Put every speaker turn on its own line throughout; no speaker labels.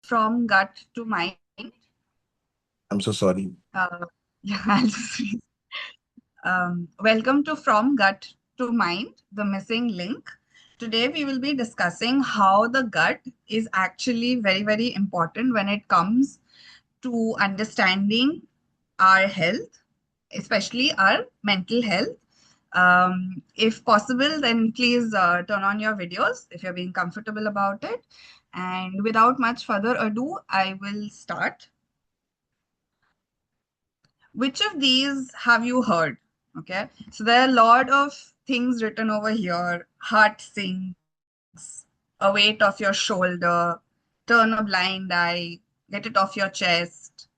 from gut to mind.
I'm so sorry.
Yeah, I'll just read. Welcome to From Gut to Mind, the missing link. Today, we will be discussing how the gut is actually very, very important when it comes to understanding our health, especially our mental health. If possible, then please turn on your videos if you're being comfortable about it. And without much further ado, I will start. Which of these have you heard? Okay, so there are a lot of things written over here. Heart sinks, a weight off your shoulder, turn a blind eye, get it off your chest,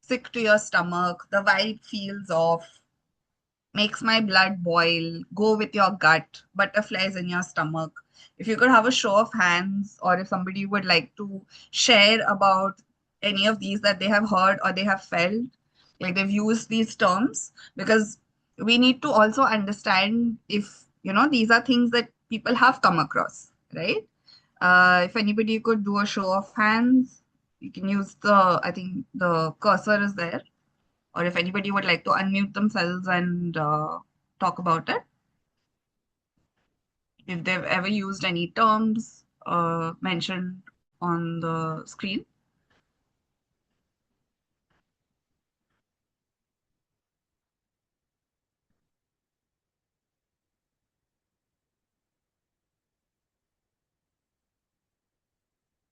sick to your stomach, the vibe feels off, makes my blood boil, go with your gut, butterflies in your stomach. If you could have a show of hands, or if somebody would like to share about any of these that they have heard or they have felt, like they've used these terms, because we need to also understand if, these are things that people have come across, right? If anybody could do a show of hands, you can use I think the cursor is there, or if anybody would like to unmute themselves and talk about it, if they've ever used any terms mentioned on the screen.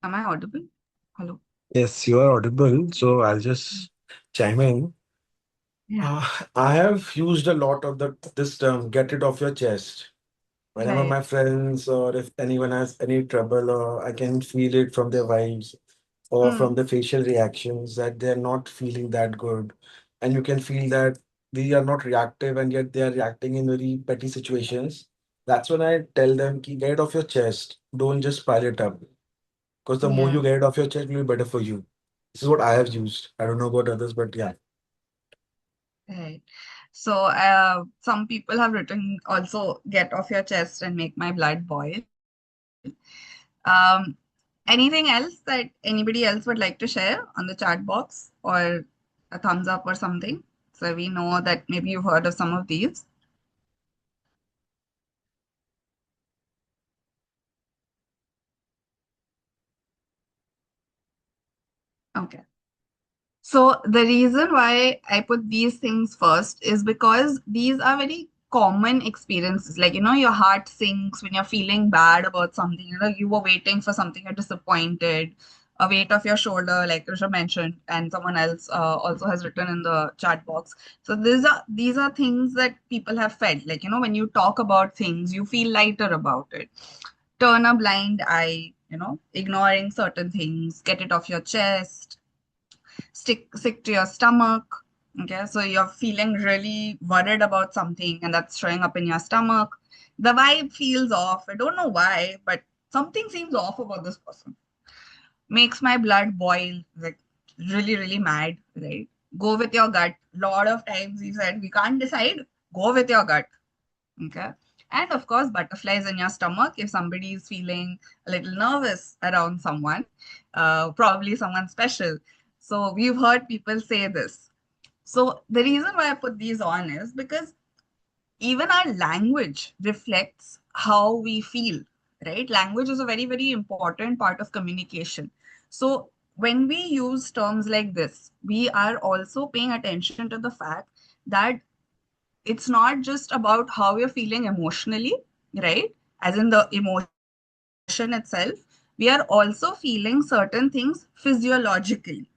Am I audible? Hello.
Yes, you are audible, so I'll
Mm.
just chime in.
Yeah.
I have used a lot of this term, get it off your chest. Whenever
Right.
my friends or if anyone has any trouble, or I can feel it from their vibes or
Mm.
from the facial reactions that they're not feeling that good. And you can feel that they are not reactive and yet they are reacting in very petty situations. That's when I tell them, "Ki, get it off your chest. Don't just pile it up. Because the more you
Yeah.
get it off your chest, it will be better for you." This is what I have used. I don't know about others, but yeah.
Right. So some people have written also get off your chest and make my blood boil. Um, Anything else that anybody else would like to share on the chat box, or a thumbs up or something? So we know that maybe you've heard of some of these. Okay. So the reason why I put these things first is because these are very common experiences. Like, your heart sinks when you're feeling bad about something. You were waiting for something, you're disappointed, a weight off your shoulder, like Risha mentioned, and someone else also has written in the chat box. So these are things that people have felt. Like, when you talk about things, you feel lighter about it. Turn a blind eye, ignoring certain things, get it off your chest, sick to your stomach. Okay, so you're feeling really worried about something and that's showing up in your stomach. The vibe feels off. I don't know why, but something seems off about this person. Makes my blood boil, like really, really mad, right? Go with your gut. Lot of times we said we can't decide, go with your gut. Okay. And of course, butterflies in your stomach if somebody is feeling a little nervous around someone, probably someone special. So we've heard people say this. So the reason why I put these on is because even our language reflects how we feel, right? Language is a very, very important part of communication. So when we use terms like this, we are also paying attention to the fact that it's not just about how you're feeling emotionally, right? As in the emotion itself, we are also feeling certain things physiologically.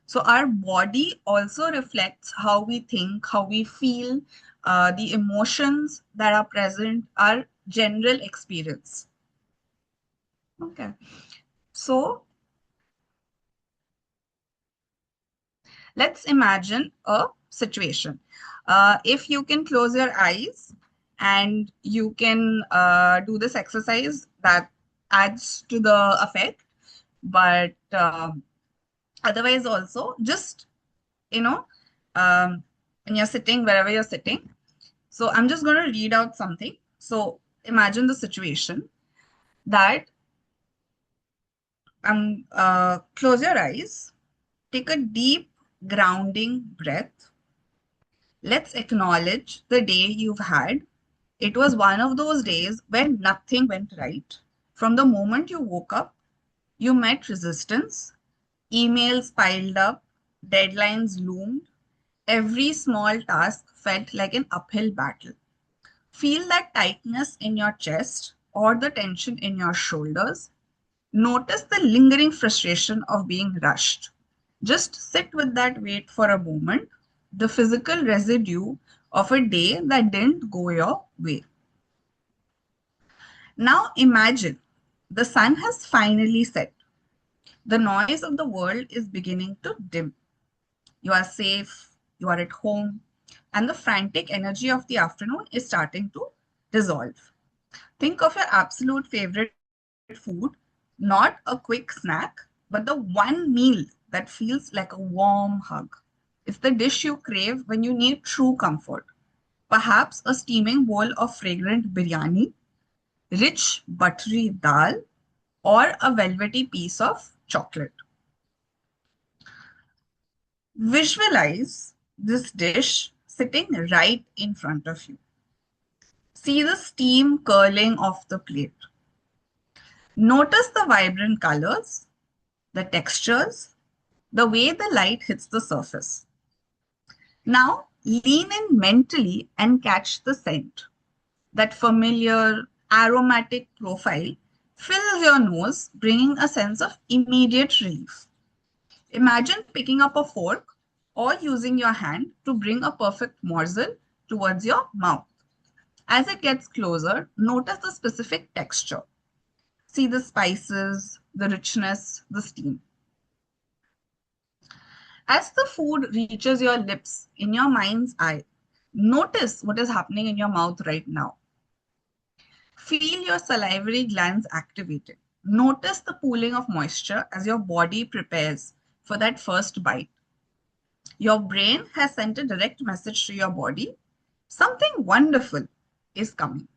So our body also reflects how we think, how we feel, the emotions that are present, our general experience. Okay. So let's imagine a situation. If you can close your eyes and you can do this exercise, that adds to the effect. But otherwise, also, just, you know, um, when you're sitting, wherever you're sitting. So I'm just going to read out something. So imagine the situation that Close your eyes. Take a deep, grounding breath. Let's acknowledge the day you've had. It was one of those days when nothing went right. From the moment you woke up, you met resistance, emails piled up, deadlines loomed, every small task felt like an uphill battle. Feel that tightness in your chest or the tension in your shoulders. Notice the lingering frustration of being rushed. Just sit with that weight for a moment, the physical residue of a day that didn't go your way. Now imagine the sun has finally set. The noise of the world is beginning to dim. You are safe, you are at home, and the frantic energy of the afternoon is starting to dissolve. Think of your absolute favorite food, not a quick snack, but the one meal that feels like a warm hug. It's the dish you crave when you need true comfort. Perhaps a steaming bowl of fragrant biryani, rich buttery dal, or a velvety piece of chocolate. Visualize this dish sitting right in front of you. See the steam curling off the plate. Notice the vibrant colors, the textures, the way the light hits the surface. Now, lean in mentally and catch the scent. That familiar aromatic profile fills your nose, bringing a sense of immediate relief. Imagine picking up a fork or using your hand to bring a perfect morsel towards your mouth. As it gets closer, notice the specific texture. See the spices, the richness, the steam. As the food reaches your lips in your mind's eye, notice what is happening in your mouth right now. Feel your salivary glands activated. Notice the pooling of moisture as your body prepares for that first bite. Your brain has sent a direct message to your body. Something wonderful is coming.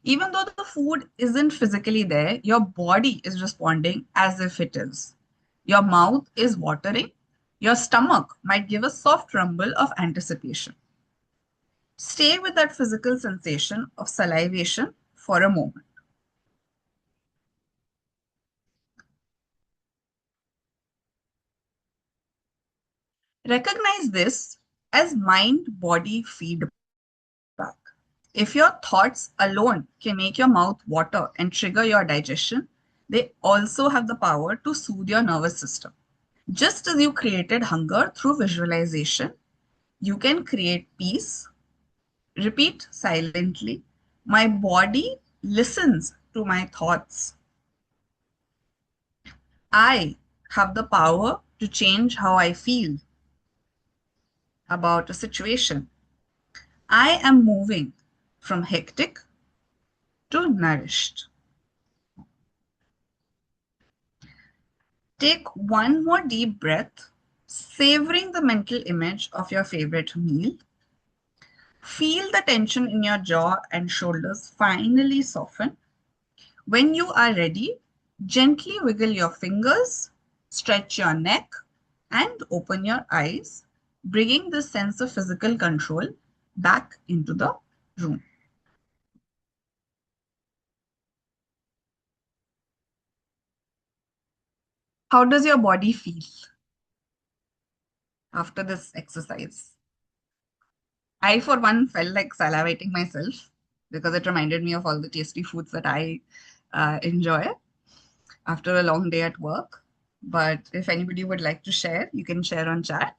Even though the food isn't physically there, your body is responding as if it is. Your mouth is watering. Your stomach might give a soft rumble of anticipation. Stay with that physical sensation of salivation for a moment. Recognize this as mind body feedback. If your thoughts alone can make your mouth water and trigger your digestion, they also have the power to soothe your nervous system. Just as you created hunger through visualization, you can create peace. Repeat silently. My body listens to my thoughts. I have the power to change how I feel about a situation. I am moving from hectic to nourished. Take one more deep breath, savoring the mental image of your favorite meal. Feel the tension in your jaw and shoulders finally soften. When you are ready, gently wiggle your fingers, stretch your neck, and open your eyes, bringing this sense of physical control back into the room. How does your body feel after this exercise? I, for one, felt like salivating myself because it reminded me of all the tasty foods that I enjoy after a long day at work. But if anybody would like to share, you can share on chat.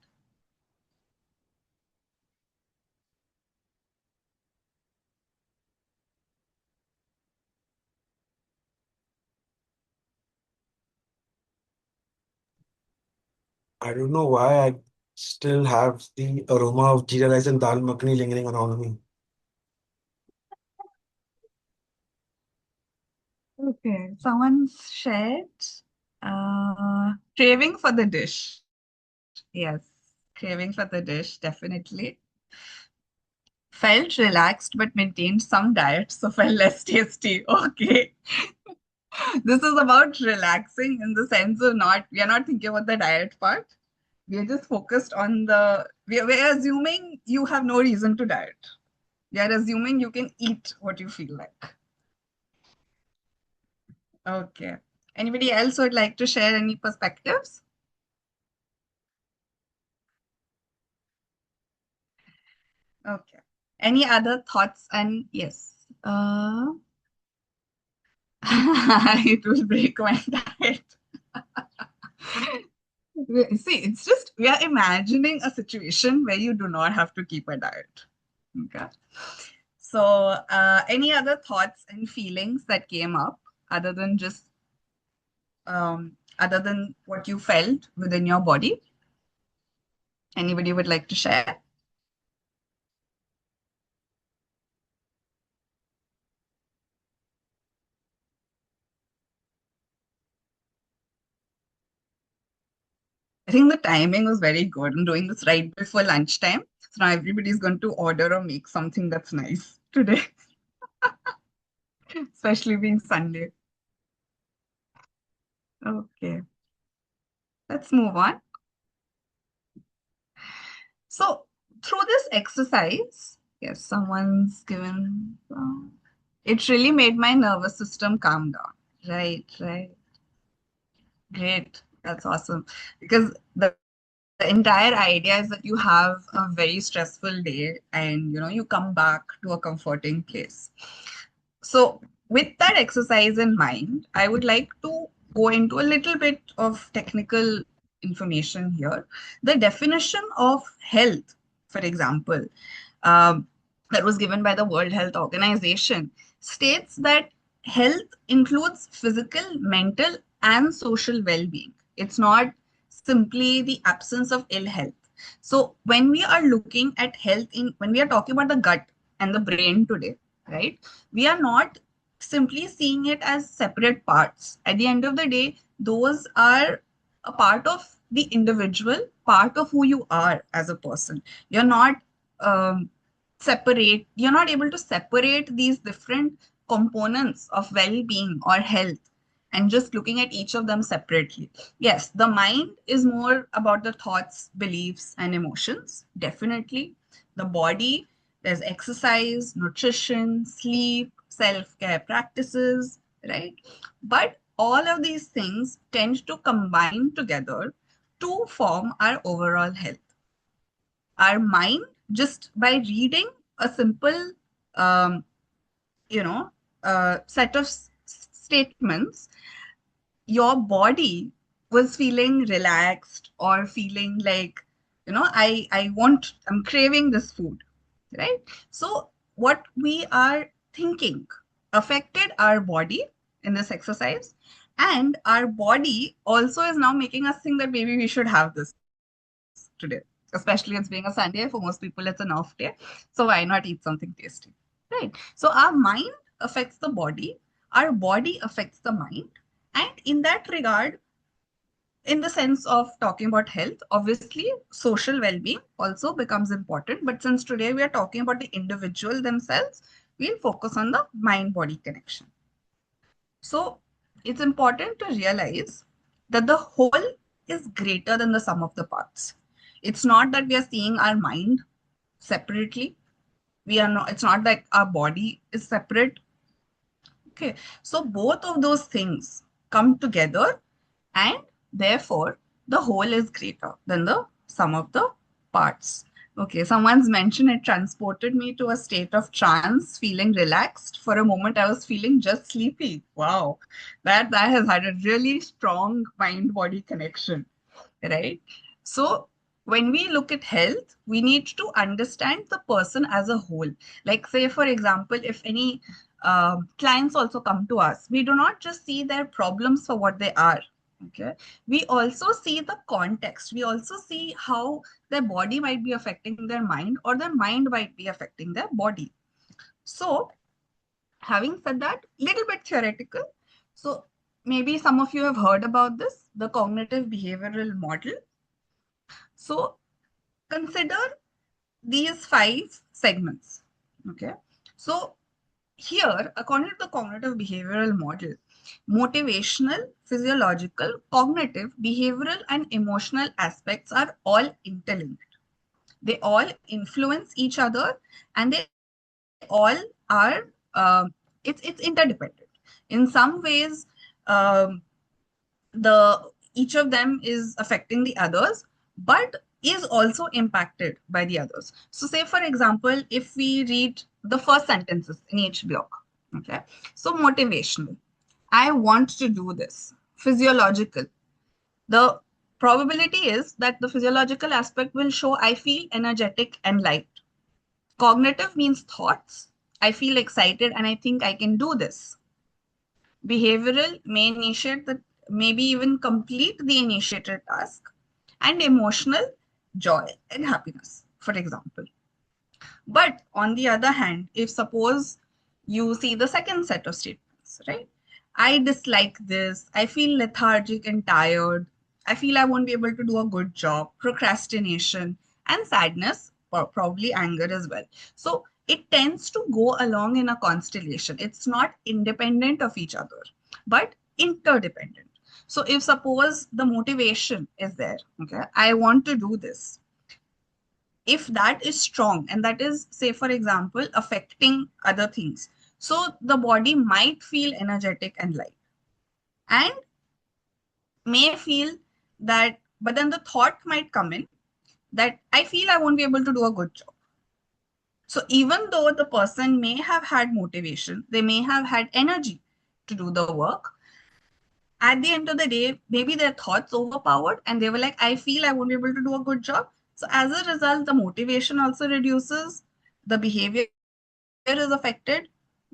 I don't know why I still have the aroma of jeera rice and dal makhani lingering around me.
Okay, someone shared craving for the dish. Yes, craving for the dish, definitely. Felt relaxed but maintained some diet, so felt less tasty. Okay. This is about relaxing in the sense of not, we are not thinking about the diet part. We are just focused on we're assuming you have no reason to diet. We are assuming you can eat what you feel like. Okay. Anybody else would like to share any perspectives? Okay. Any other thoughts? And yes, it will break my diet. See, it's just we are imagining a situation where you do not have to keep a diet. Okay. So, any other thoughts and feelings that came up other than just other than what you felt within your body? Anybody would like to share? I think the timing was very good. I'm doing this right before lunchtime. So now everybody's going to order or make something that's nice today, especially being Sunday. Okay, let's move on. So, through this exercise, yes, someone's given, it really made my nervous system calm down. Right, right. Great. That's awesome. Because the entire idea is that you have a very stressful day and you come back to a comforting place. So, with that exercise in mind, I would like to go into a little bit of technical information here. The definition of health, for example, um, that was given by the World Health Organization, states that health includes physical, mental, and social well being. It's not simply the absence of ill health. So, when we are looking at health, when we are talking about the gut and the brain today, right, we are not simply seeing it as separate parts. At the end of the day, those are a part of the individual, part of who you are as a person. You're not um, you're not able to separate these different components of well-being or health and just looking at each of them separately. Yes, the mind is more about the thoughts, beliefs, and emotions, definitely. The body, there's exercise, nutrition, sleep, self-care practices, right? But all of these things tend to combine together to form our overall health. Our mind, just by reading a simple um, you know set of statements, your body was feeling relaxed or feeling like, I'm craving this food, right? So what we are thinking affected our body in this exercise, and our body also is now making us think that maybe we should have this today. Especially it's being a Sunday, for most people it's an off day, so why not eat something tasty, right? So our mind affects the body, our body affects the mind, and in that regard, in the sense of talking about health, obviously social well-being also becomes important, but since today we are talking about the individual themselves, we'll focus on the mind body connection. So it's important to realize that the whole is greater than the sum of the parts. It's not that we are seeing our mind separately. We are not, it's not that our body is separate. Okay. So both of those things come together, and therefore the whole is greater than the sum of the parts. Okay, someone's mentioned it transported me to a state of trance, feeling relaxed. For a moment, I was feeling just sleepy. Wow, that has had a really strong mind-body connection, right? So when we look at health, we need to understand the person as a whole. Like, say, for example, if any clients also come to us, we do not just see their problems for what they are. Okay. We also see the context. We also see how their body might be affecting their mind, or their mind might be affecting their body. So, having said that, little bit theoretical. So, maybe some of you have heard about this, the cognitive behavioral model. So, consider these five segments. Okay. So, here, according to the cognitive behavioral model, Motivational, physiological, cognitive, behavioral, and emotional aspects are all interlinked. They all influence each other, and they all are it's interdependent. In some ways, um, the each of them is affecting the others, but is also impacted by the others. So say for example, if we read the first sentences in each block, okay, so motivational, I want to do this. Physiological, the probability is that the physiological aspect will show I feel energetic and light. Cognitive means thoughts, I feel excited and I think I can do this. Behavioral may initiate the, maybe even complete the initiated task. And emotional, joy and happiness, for example. But on the other hand, if suppose you see the second set of statements, right? I dislike this, I feel lethargic and tired, I feel I won't be able to do a good job, procrastination, and sadness, or probably anger as well. So it tends to go along in a constellation. It's not independent of each other, but interdependent. So if suppose the motivation is there, okay, I want to do this, if that is strong and that is, say for example, affecting other things, so the body might feel energetic and light, and may feel that, but then the thought might come in that I feel I won't be able to do a good job. So even though the person may have had motivation, they may have had energy to do the work, at the end of the day, maybe their thoughts overpowered and they were like, I feel I won't be able to do a good job. So as a result, the motivation also reduces, the behavior is affected,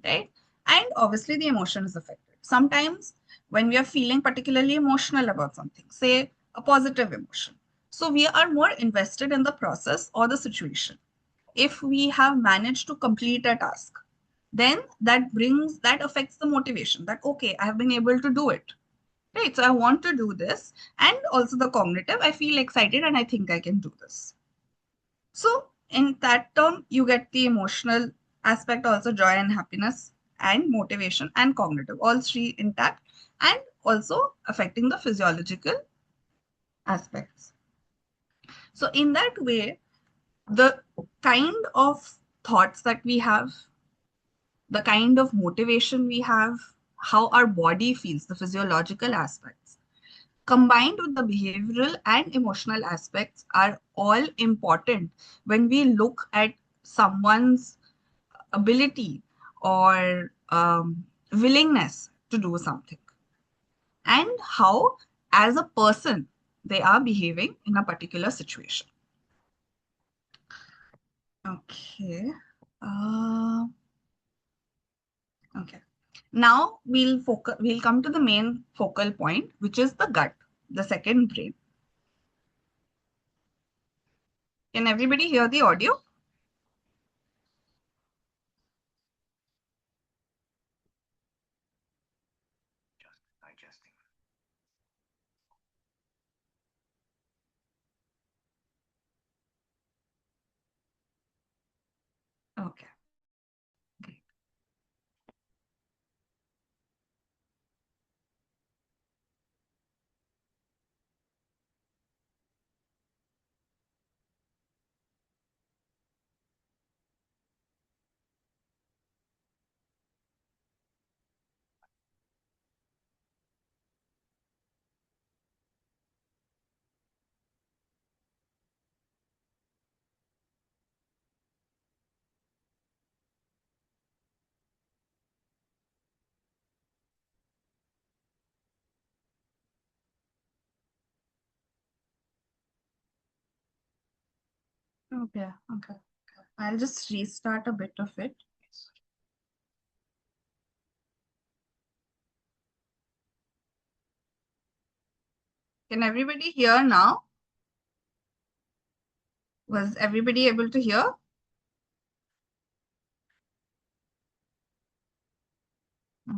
right? And obviously the emotion is affected. Sometimes when we are feeling particularly emotional about something, say a positive emotion, so we are more invested in the process or the situation. If we have managed to complete a task, then that affects the motivation, that okay, I have been able to do it. Right. So I want to do this. And also the cognitive, I feel excited and I think I can do this. So in that term, you get the emotional aspect, also joy and happiness and motivation and cognitive, all three intact, and also affecting the physiological aspects. So in that way, the kind of thoughts that we have, the kind of motivation we have, how our body feels, the physiological aspects, combined with the behavioral and emotional aspects, are all important when we look at someone's ability or willingness to do something, and how, as a person, they are behaving in a particular situation. Okay. Uh, okay. Now we'll come to the main focal point, which is the gut, the second brain. Can everybody hear the audio? Okay. Okay. Okay. I'll just restart a bit of it. Can everybody hear now? Was everybody able to hear?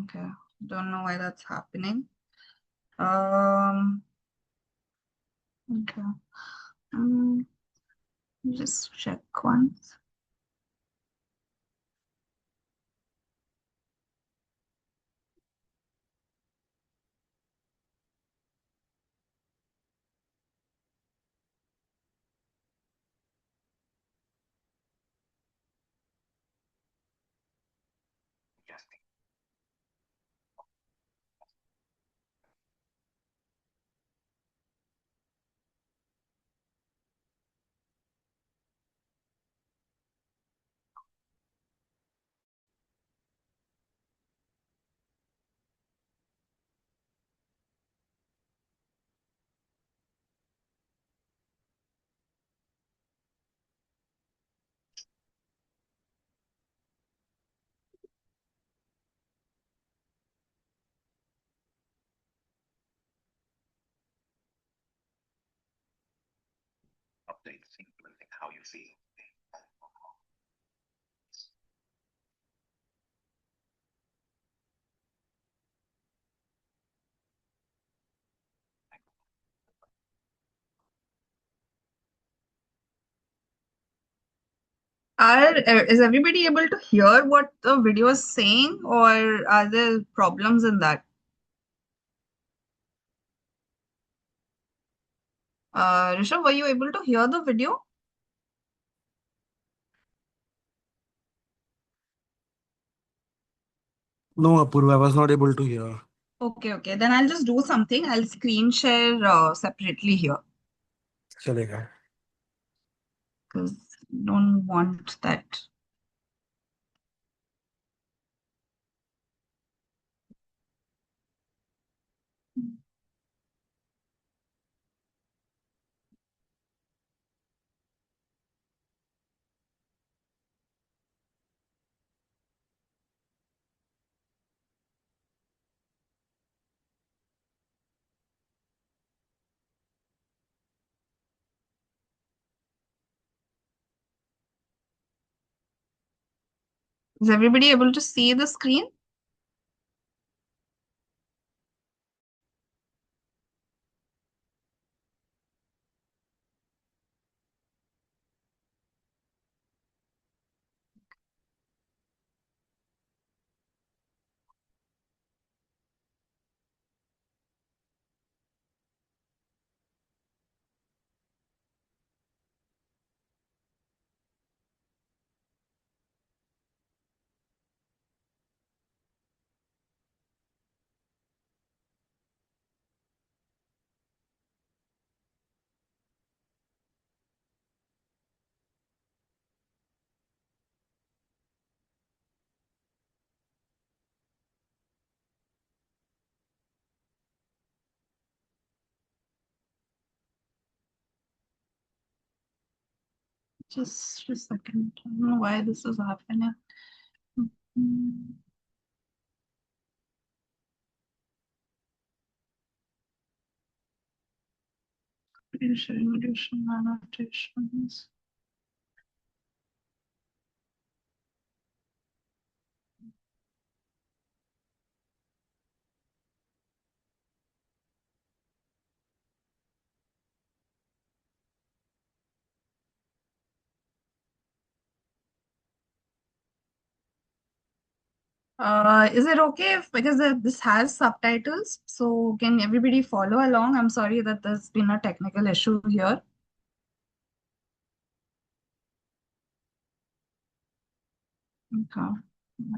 Okay. Don't know why that's happening. Um, okay. Um, just check once. Is everybody able to hear what the video is saying, or are there problems in that? Rishabh, were you able to hear the video?
No, Apurva, I was not able to hear.
Okay, okay. Then I'll just do something. I'll screen share separately here
चलेगा.
because don't want that. Is everybody able to see the screen? Just a second. I don't know why this is happening. Mhm. Sharing addition annotations. Is it okay if, because this has subtitles, so can everybody follow along? I'm sorry that there's been a technical issue here. Okay.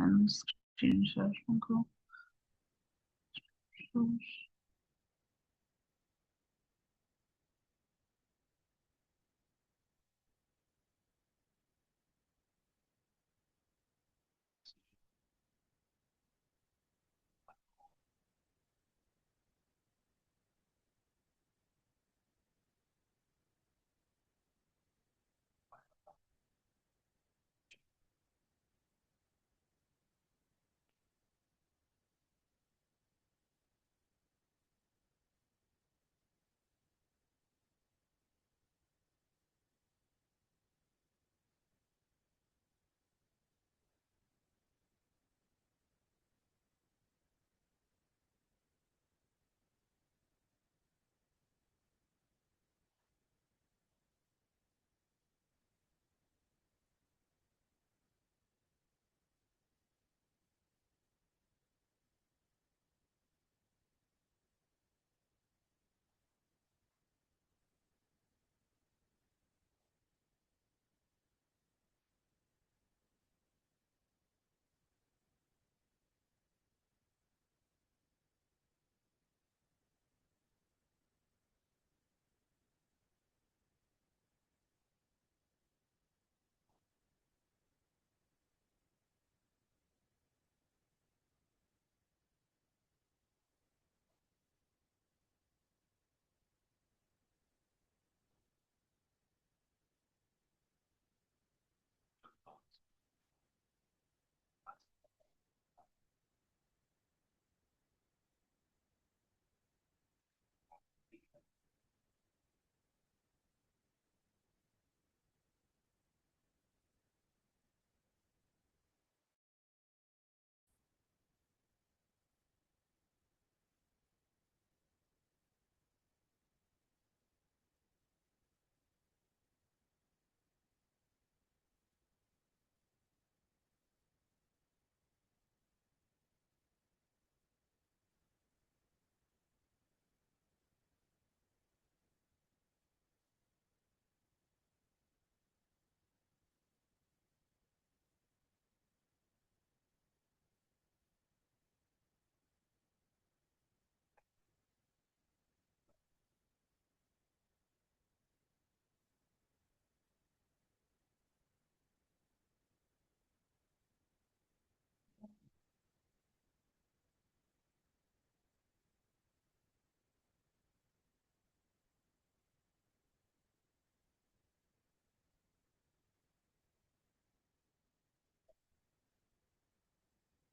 And screen share. Okay. So,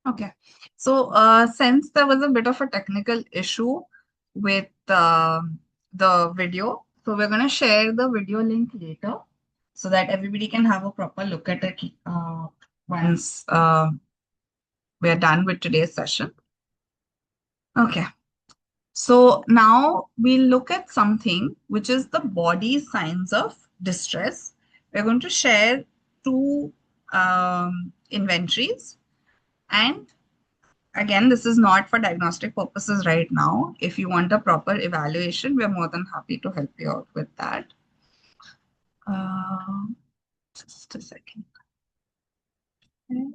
Okay. So, since there was a bit of a technical issue with the video, so we're going to share the video link later so that everybody can have a proper look at it once we're done with today's session. Okay. So now we'll look at something which is the body signs of distress. We're going to share two inventories. And again, this is not for diagnostic purposes right now. If you want a proper evaluation, we're more than happy to help you out with that. Uh, just a second. Okay.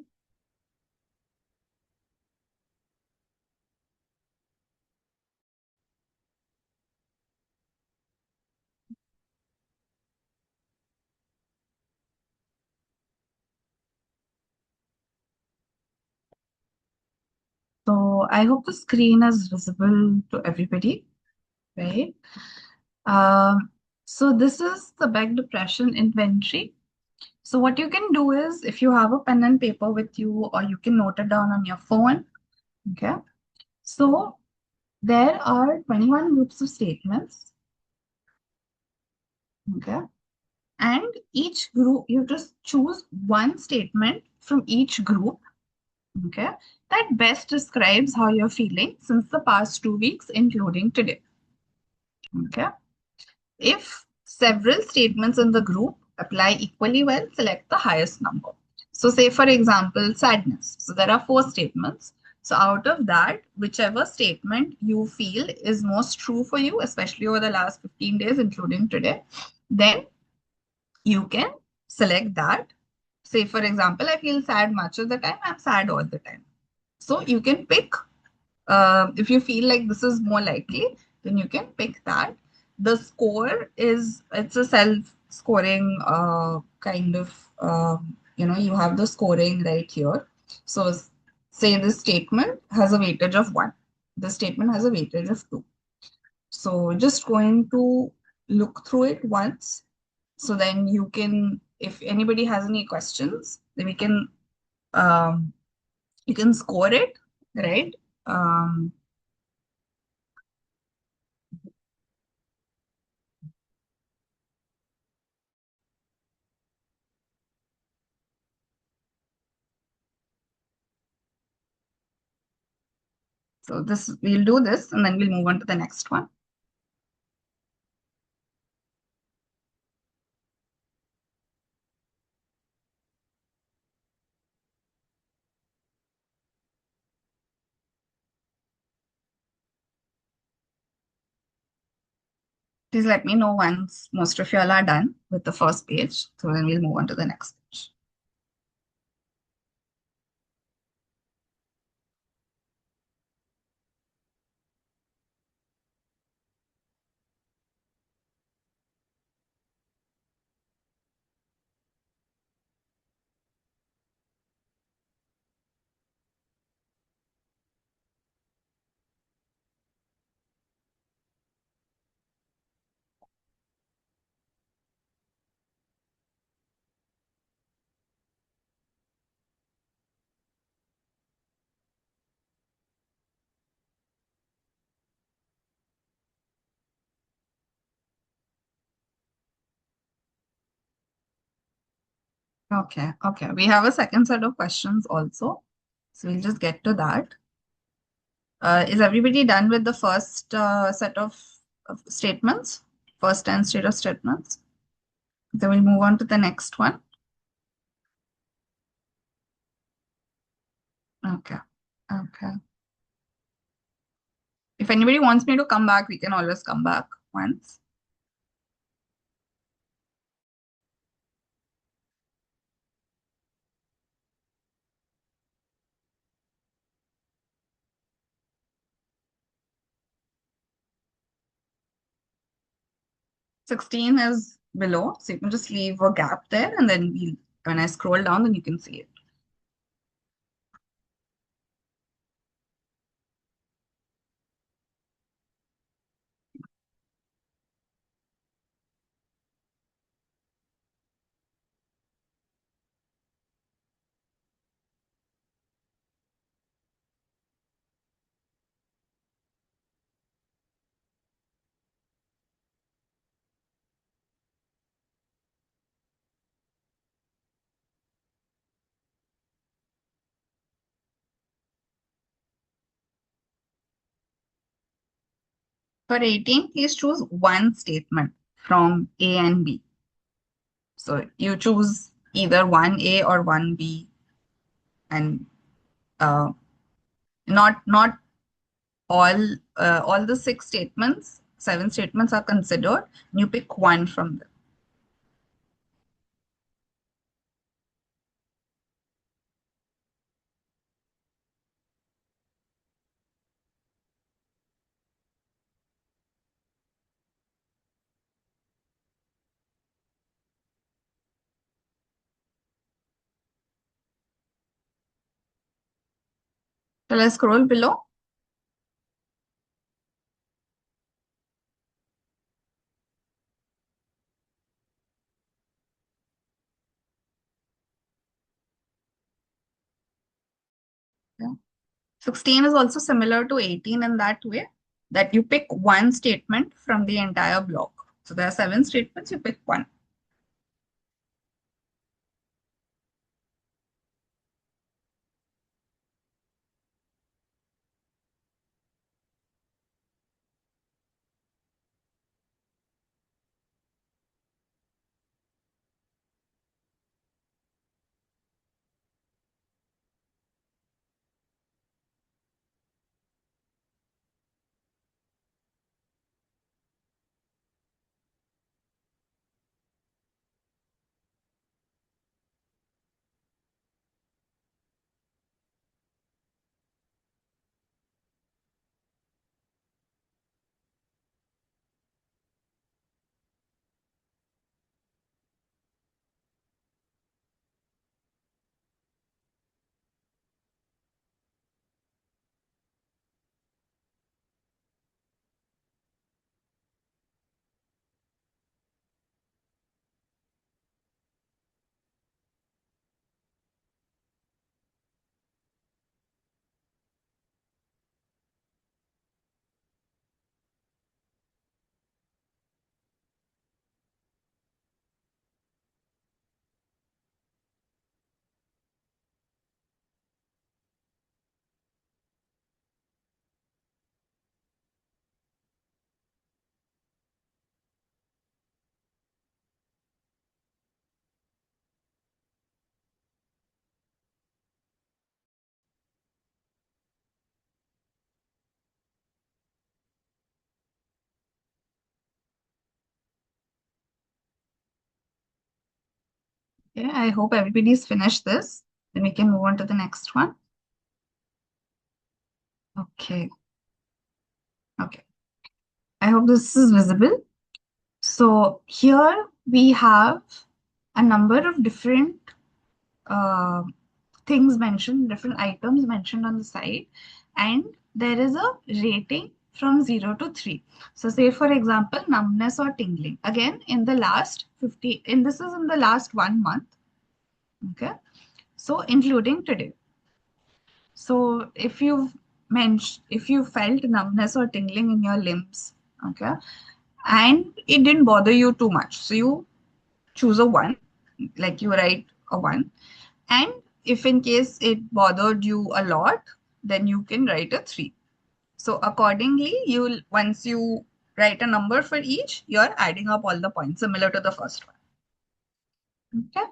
So I hope the screen is visible to everybody, right? Um, so this is the back depression inventory. So what you can do is if you have a pen and paper with you, or you can note it down on your phone. Okay. So there are 21 groups of statements. Okay. And each group, you just choose one statement from each group. Okay. That best describes how you're feeling since the past 2 weeks, including today. Okay. If several statements in the group apply equally well, select the highest number. So, say for example, sadness. So, there are four statements. So, out of that, whichever statement you feel is most true for you, especially over the last 15 days, including today, then you can select that. Say, for example, I feel sad much of the time, I'm sad all the time. So, you can pick if you feel like this is more likely, then you can pick that. The score is it's a self-scoring kind of you have the scoring right here. So say this statement has a weightage of 1. The statement has a weightage of 2. So just going to look through it once. So then you can, if anybody has any questions, then we can you can score it, right? Um, So this we'll do this and then we'll move on to the next one. Please let me know once most of you all are done with the first page. So then we'll move on to the next page. Okay, okay. We have a second set of questions also. So we'll just get to that. Is everybody done with the first set of statements? First 10 state of statements? Then we'll move on to the next one. Okay, okay. If anybody wants me to come back, we can always come back once. 16 is below, so you can just leave a gap there, and then when I scroll down, then you can see it. For 18, please choose one statement from A and B. So you choose either 1A or 1B, and uh, not all the six statements, seven statements are considered. You pick one from them. Shall I scroll below? Yeah. 16 is also similar to 18 in that way that you pick one statement from the entire block. So there are seven statements, you pick one. Okay, I hope everybody's finished this. Then we can move on to the next one. Okay, okay. I hope this is visible. So here we have a number of different uh, things mentioned, different items mentioned on the side, and there is a rating from 0 to 3. So say for example, numbness or tingling. Again, in the last 50, and this is in the last 1 month, okay? So including today. So if you felt numbness or tingling in your limbs, okay, and it didn't bother you too much, so you choose a one, like you write a 1. And if in case it bothered you a lot, then you can write a 3. So accordingly, you'll once you write a number for each, you're adding up all the points similar to the first one. Okay.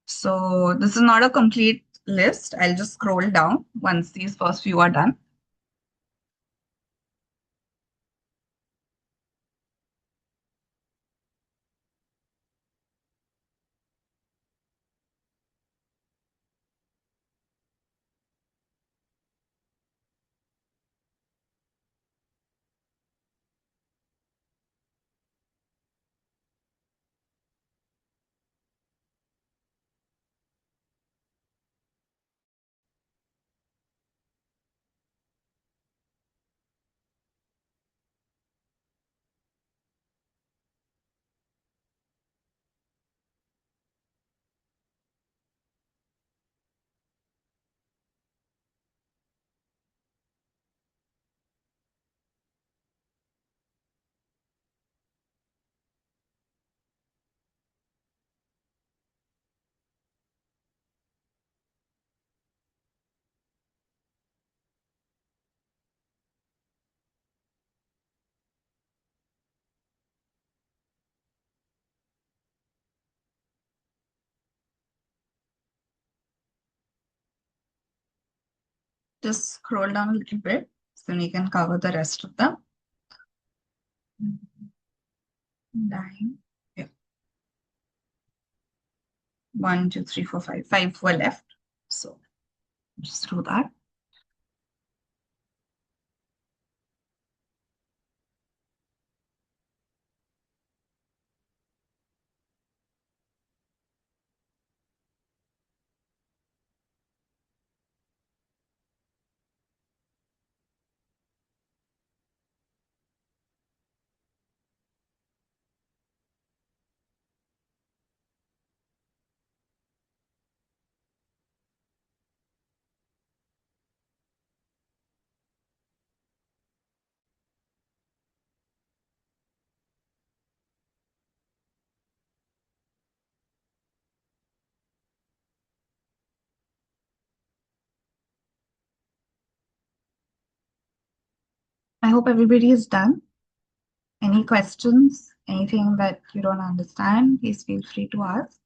So this is not a complete list. I'll just scroll down once these first few are done. Just scroll down a little bit so we can cover the rest of them. 9. Yeah. 1, 2, 3, 4, 5. 5 were left. So just do that. I hope everybody is done. Any questions? Anything that you don't understand? Please feel free to ask.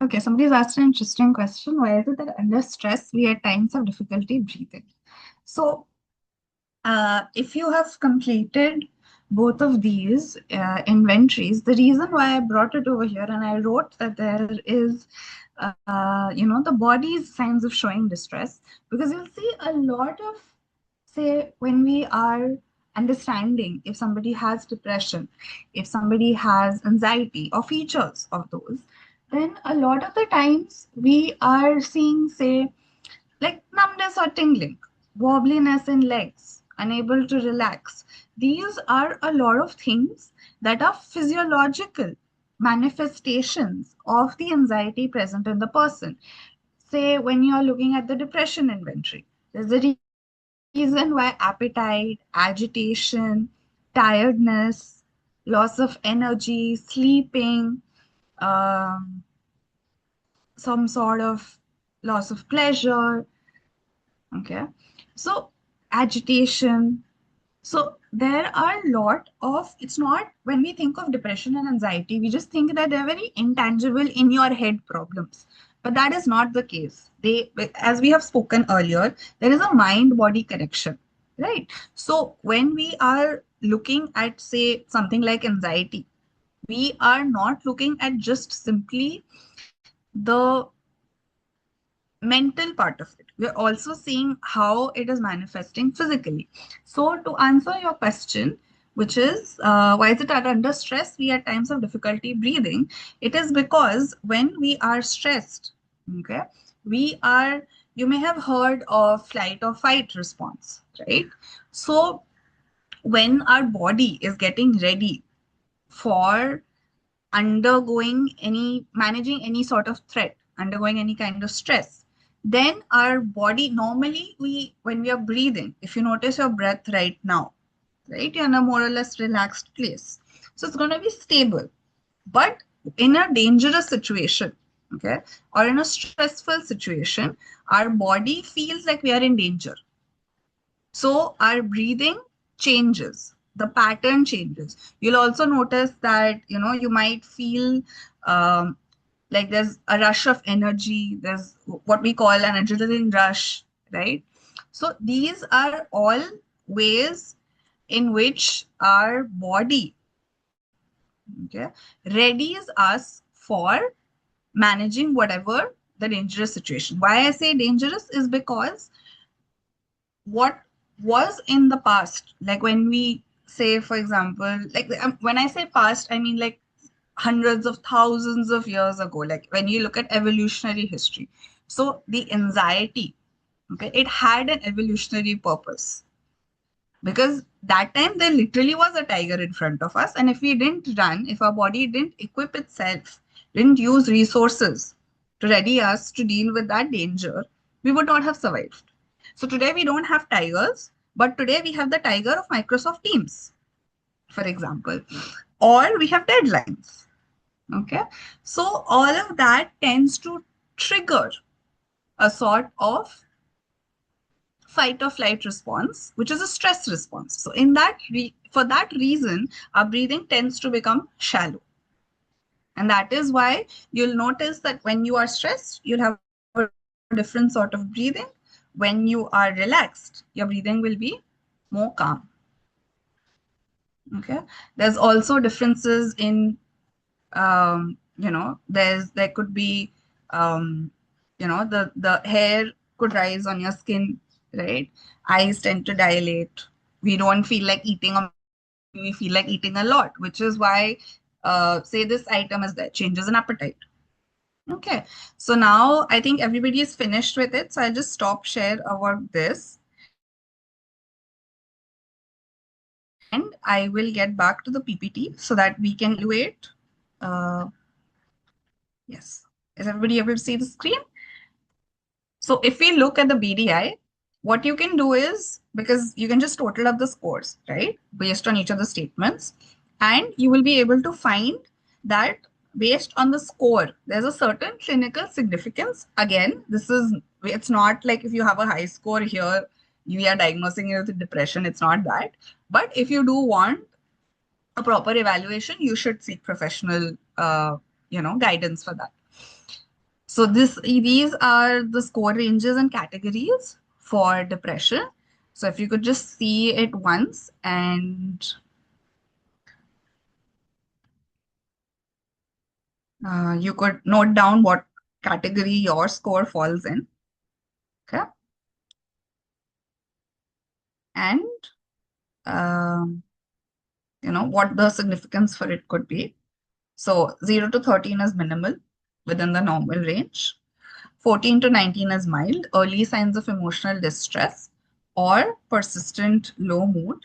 Okay, somebody's asked an interesting question. Why is it that under stress we at times have difficulty breathing? So, if you have completed both of these inventories, the reason why I brought it over here and I wrote that there is, the body's signs of showing distress, because you'll see a lot of, say, when we are understanding if somebody has depression, if somebody has anxiety or features of those, then a lot of the times we are seeing, say, like numbness or tingling, wobbliness in legs, unable to relax. These are a lot of things that are physiological manifestations of the anxiety present in the person. Say, when you are looking at the depression inventory, there's a reason why appetite, agitation, tiredness, loss of energy, sleeping, um, some sort of loss of pleasure. Okay. So agitation. So there are a lot of, it's not when we think of depression and anxiety, we just think that they're very intangible in your head problems. But that is not the case. They, as we have spoken earlier, there is a mind-body connection, right? So when we are looking at, say, something like anxiety, we are not looking at just simply the mental part of it. We're also seeing how it is manifesting physically. So, to answer your question, which is why is it that under stress we at times have difficulty breathing? It is because when we are stressed, okay, we are, you may have heard of flight or fight response, right? So, when our body is getting ready for undergoing any managing any sort of threat, undergoing any kind of stress, then our body normally, we when we are breathing, if you notice your breath right now, right, you're in a more or less relaxed place, so it's going to be stable. But in a dangerous situation, okay, or in a stressful situation, our body feels like we are in danger, so our breathing changes, the pattern changes. You'll also notice that, you might feel um, like there's a rush of energy, there's what we call an adrenaline rush, right? So these are all ways in which our body, okay, readies us for managing whatever the dangerous situation. Why I say dangerous is because what was in the past, like when we say, for example, like when I say past, I mean like hundreds of thousands of years ago, like when you look at evolutionary history. So the anxiety, okay, it had an evolutionary purpose, because that time there literally was a tiger in front of us, and if we didn't run, if our body didn't equip itself, didn't use resources to ready us to deal with that danger, we would not have survived. So today we don't have tigers, but today we have the tiger of Microsoft Teams, for example, or we have deadlines. Okay, so all of that tends to trigger a sort of fight or flight response, which is a stress response. So in that for that reason, our breathing tends to become shallow. And that is why you'll notice that when you are stressed, you'll have a different sort of breathing. When you are relaxed, your breathing will be more calm. Okay. There's also differences in there could be the hair could rise on your skin, right? Eyes tend to dilate. We don't feel like eating, or maybe we feel like eating a lot, which is why say this item is there, changes in appetite. Okay, so now I think everybody is finished with it, so I'll just stop share about this and I will get back to the PPT so that we can evaluate. uh, yes, is everybody able to see the screen? So if we look at the BDI, what you can do is, because you can just total up the scores, right, based on each of the statements, and you will be able to find that based on the score, there's a certain clinical significance. Again, it's not like if you have a high score here, we are diagnosing you with depression. It's not that. But if you do want a proper evaluation, you should seek professional, guidance for that. So these are the score ranges and categories for depression. So if you could just see it once, and you could note down what category your score falls in. Okay. And um, what the significance for it could be. So 0 to 13 is minimal, within the normal range. 14 to 19 is mild, early signs of emotional distress or persistent low mood.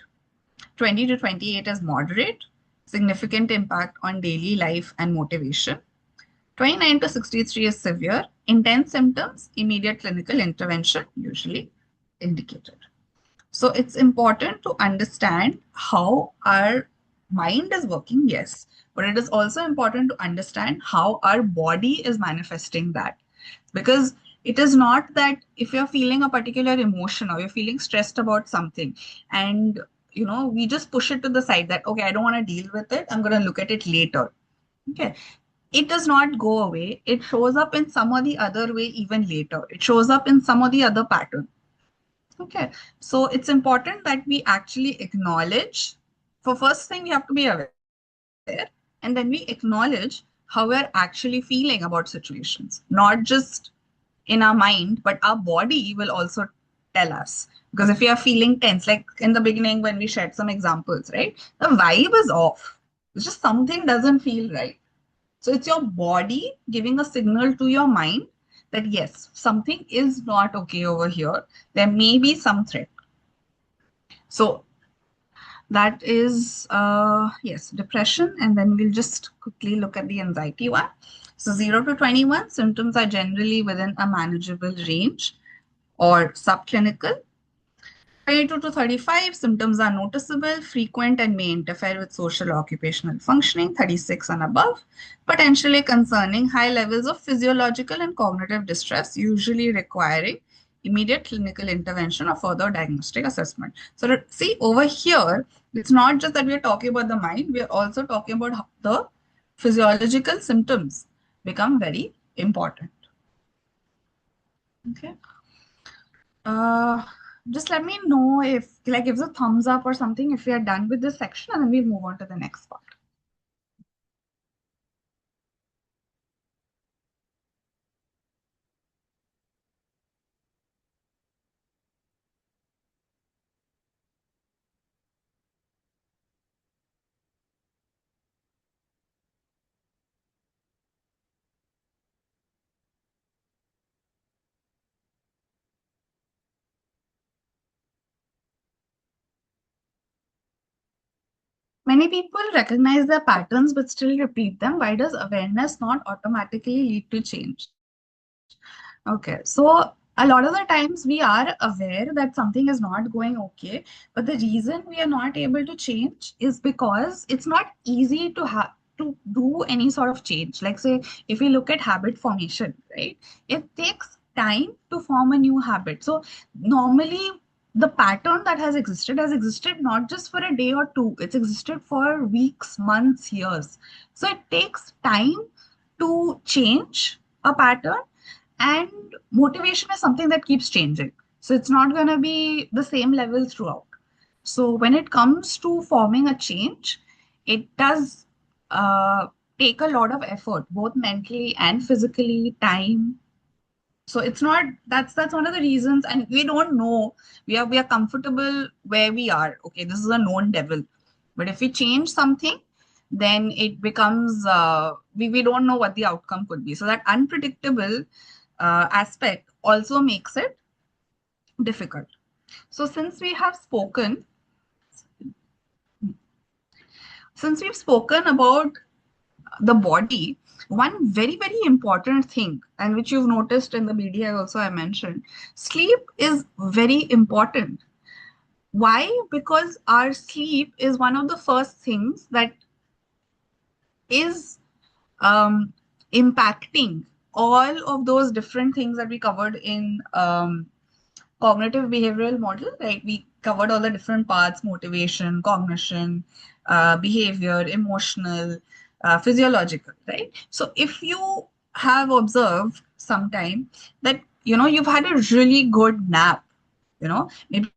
20 to 28 is moderate, significant impact on daily life and motivation. 29 to 63 is severe, intense symptoms, immediate clinical intervention usually indicated. So it's important to understand how our mind is working, yes, but it is also important to understand how our body is manifesting that. Because it is not that if you're feeling a particular emotion or you're feeling stressed about something, and we just push it to the side that, okay, I don't want to deal with it, I'm going to look at it later. Okay. It does not go away. It shows up in some or the other way even later. It shows up in some or the other pattern. Okay, so it's important that we actually acknowledge. For first thing, we have to be aware. And then we acknowledge how we're actually feeling about situations, not just in our mind, but our body will also tell us. Because if we are feeling tense, like in the beginning when we shared some examples, right? The vibe is off. It's just something doesn't feel right. So it's your body giving a signal to your mind that yes, something is not okay over here. There may be some threat. So that is, yes, depression. And then we'll just quickly look at the anxiety one. So 0 to 21 symptoms are generally within a manageable range or subclinical. 22 to 35 symptoms are noticeable, frequent, and may interfere with social or occupational functioning. 36 and above, potentially concerning, high levels of physiological and cognitive distress, usually requiring immediate clinical intervention or further diagnostic assessment. So, see over here, it's not just that we are talking about the mind, we are also talking about how the physiological symptoms become very important. Okay. Uh, just let me know if, like, gives a thumbs up or something if we are done with this section, and then we'll move on to the next part. Many people recognize their patterns but still repeat them. Why does awareness not automatically lead to change? Okay, so a lot of the times we are aware that something is not going okay, but the reason we are not able to change is because it's not easy to have to do any sort of change. Like, say, if we look at habit formation, right? It takes time to form a new habit. So normally the pattern that has existed not just for a day or two, it's existed for weeks, months, years. So it takes time to change a pattern, and motivation is something that keeps changing. So it's not going to be the same level throughout. So when it comes to forming a change, it does take a lot of effort, both mentally and physically, time. So it's not, that's one of the reasons. And we don't know, we are comfortable where we are. Okay, this is a known devil. But if we change something, then it becomes we don't know what the outcome could be. So that unpredictable aspect also makes it difficult. So since we've spoken about the body, one very, very important thing, and which you've noticed in the media also I mentioned, sleep is very important. Why? Because our sleep is one of the first things that is impacting all of those different things that we covered in cognitive behavioral model, right? We covered all the different parts: motivation, cognition, behavior, emotional, physiological, right? So if you have observed sometime that, you've had a really good nap, maybe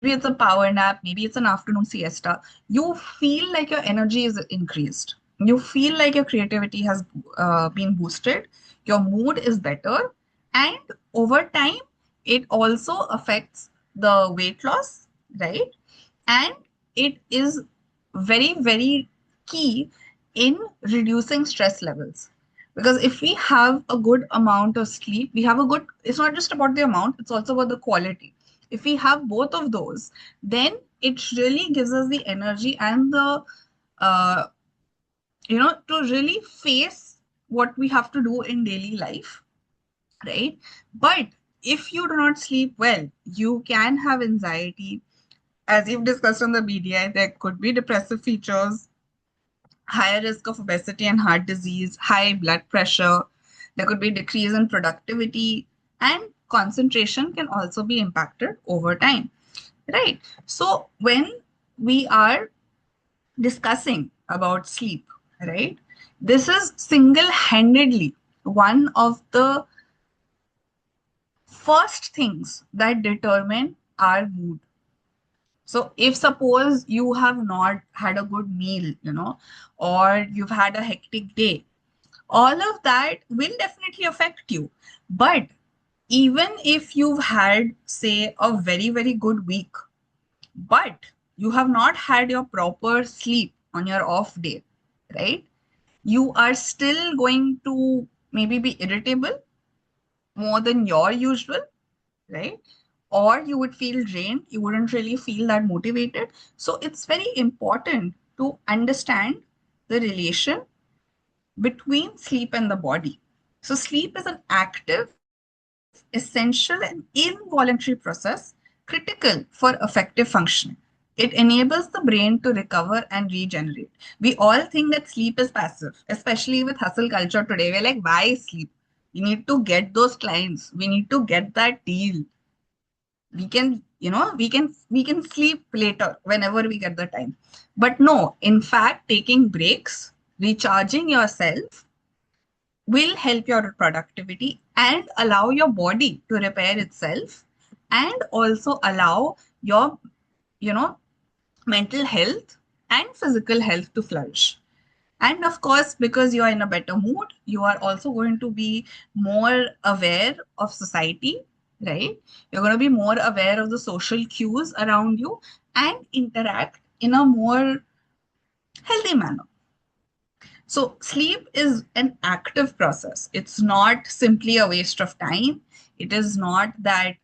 it's a power nap, maybe it's an afternoon siesta, you feel like your energy is increased. You feel like your creativity has been boosted, your mood is better, and over time, it also affects the weight loss, right? And it is very, very key in reducing stress levels. Because if we have a good amount of sleep, it's not just about the amount, it's also about the quality. If we have both of those, then it really gives us the energy and the, uh, to really face what we have to do in daily life, right? But if you do not sleep well, you can have anxiety. As you've discussed on the BDI, there could be depressive features, higher risk of obesity and heart disease, high blood pressure. There could be decrease in productivity, and concentration can also be impacted over time, right? So when we are discussing about sleep, right, this is single-handedly one of the first things that determine our mood. So if suppose you have not had a good meal, or you've had a hectic day, all of that will definitely affect you. But even if you've had, say, a very, very good week, but you have not had your proper sleep on your off day, right? You are still going to maybe be irritable more than your usual, right? Or you would feel drained, you wouldn't really feel that motivated. So it's very important to understand the relation between sleep and the body. So, sleep is an active, essential, and involuntary process critical for effective functioning. It enables the brain to recover and regenerate. We all think that sleep is passive, especially with hustle culture today. We're like, why sleep? We need to get those clients. We need to get that deal. We can sleep later whenever we get the time. But no, in fact, taking breaks, recharging yourself will help your productivity and allow your body to repair itself, and also allow your you know mental health and physical health to flourish. And of course, because you are in a better mood, you are also going to be more aware of society, right? You're going to be more aware of the social cues around you and interact in a more healthy manner. So, sleep is an active process. It's not simply a waste of time. It is not that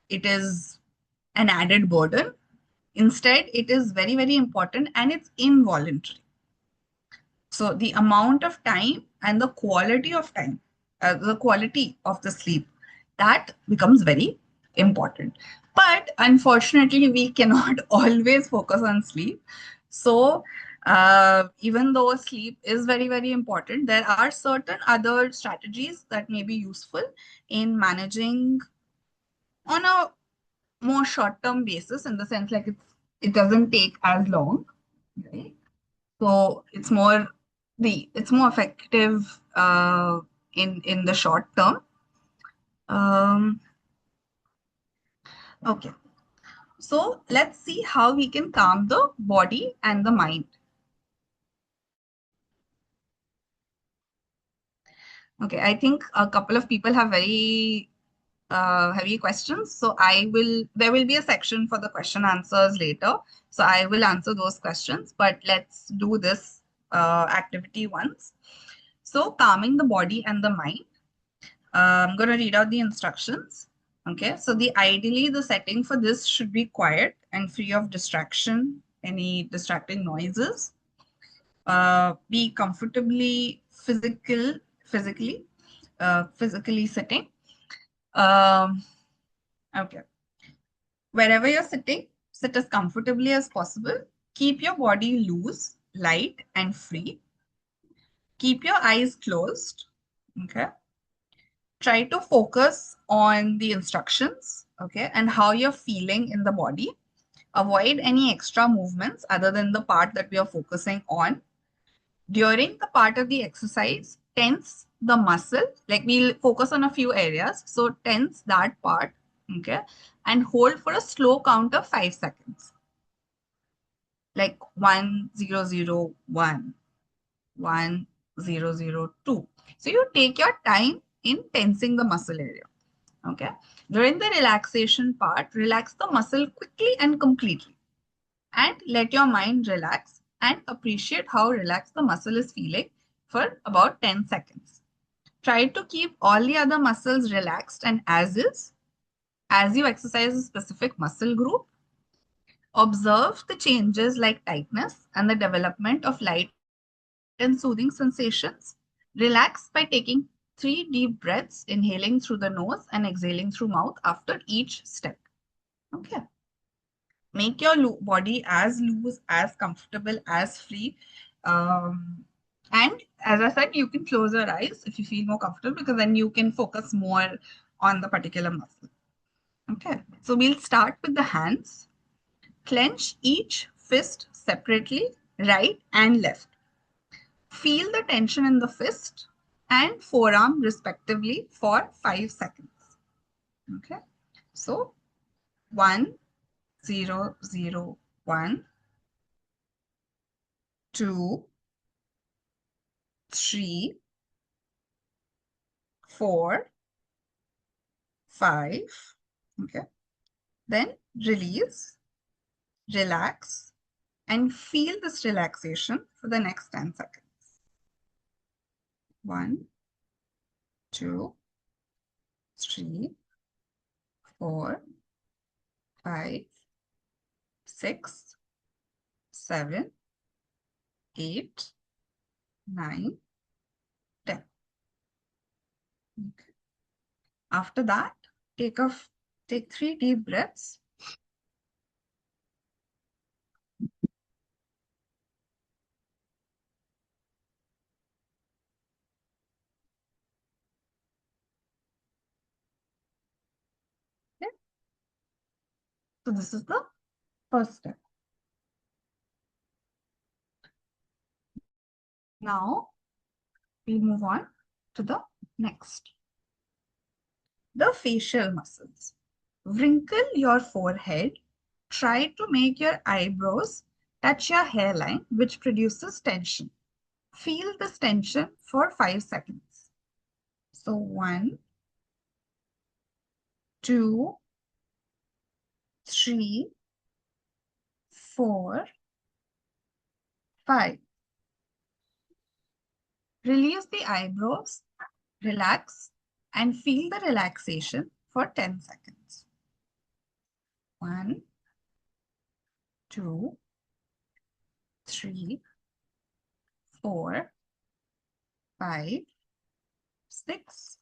it is an added burden. Instead, it is very, very important and it's involuntary. So the amount of time and the quality of the sleep, that becomes very important. But unfortunately, we cannot always focus on sleep. So even though sleep is very, very important, there are certain other strategies that may be useful in managing on a more short-term basis, in the sense like it doesn't take as long, right? So it's more effective in the short term. Um, okay, so let's see how we can calm the body and the mind. Okay, I think a couple of people have very heavy questions. So there will be a section for the question answers later. So I will answer those questions, but let's do this activity once. So calming the body and the mind. I'm going to read out the instructions. Okay, so ideally the setting for this should be quiet and free of distraction, any distracting noises. Be comfortably physically sitting. Um, okay, wherever you're sitting, sit as comfortably as possible. Keep your body loose, light, and free. Keep your eyes closed. Okay, try to focus on the instructions, okay, and how you're feeling in the body. Avoid any extra movements other than the part that we are focusing on. During the part of the exercise, tense the muscle, like we'll focus on a few areas. So tense that part, okay, and hold for a slow count of 5 seconds, like 1 0 0 1, 1 0 0 2. So you take your time in tensing the muscle area. Okay. During the relaxation part, relax the muscle quickly and completely, and let your mind relax and appreciate how relaxed the muscle is feeling for about 10 seconds. Try to keep all the other muscles relaxed and as is as you exercise a specific muscle group. Observe the changes like tightness and the development of light and soothing sensations. Relax by taking 3 deep breaths, inhaling through the nose and exhaling through mouth after each step. Okay. Make your body as loose, as comfortable, as free. Um, and as I said, you can close your eyes if you feel more comfortable, because then you can focus more on the particular muscle. Okay. So we'll start with the hands. Clench each fist separately, right and left. Feel the tension in the fist and forearm respectively for 5 seconds. Okay. So 1, 0, 0, 1, 2, 3, 4, 5. Okay. Then release, relax, and feel this relaxation for the next 10 seconds. 1, 2, 3, 4, 5, 6, 7, 8, 9, 10. Okay. After that, take 3 deep breaths. Okay. So this is the first step. Now we move on to the next. The facial muscles. Wrinkle your forehead. Try to make your eyebrows touch your hairline, which produces tension. Feel this tension for 5 seconds. So 1, 2, 3, 4, 5. Release the eyebrows, relax, and feel the relaxation for 10 seconds. 1, 2, 3, 4, 5, 6,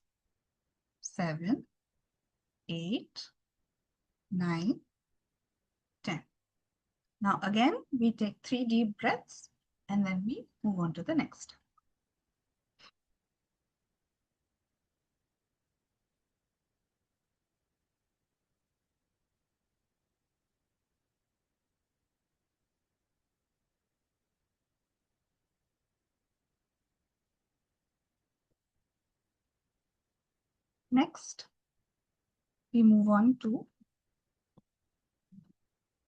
7, 8, 9, 10. Now again, we take 3 deep breaths and then we move on to the next. Next, we move on to,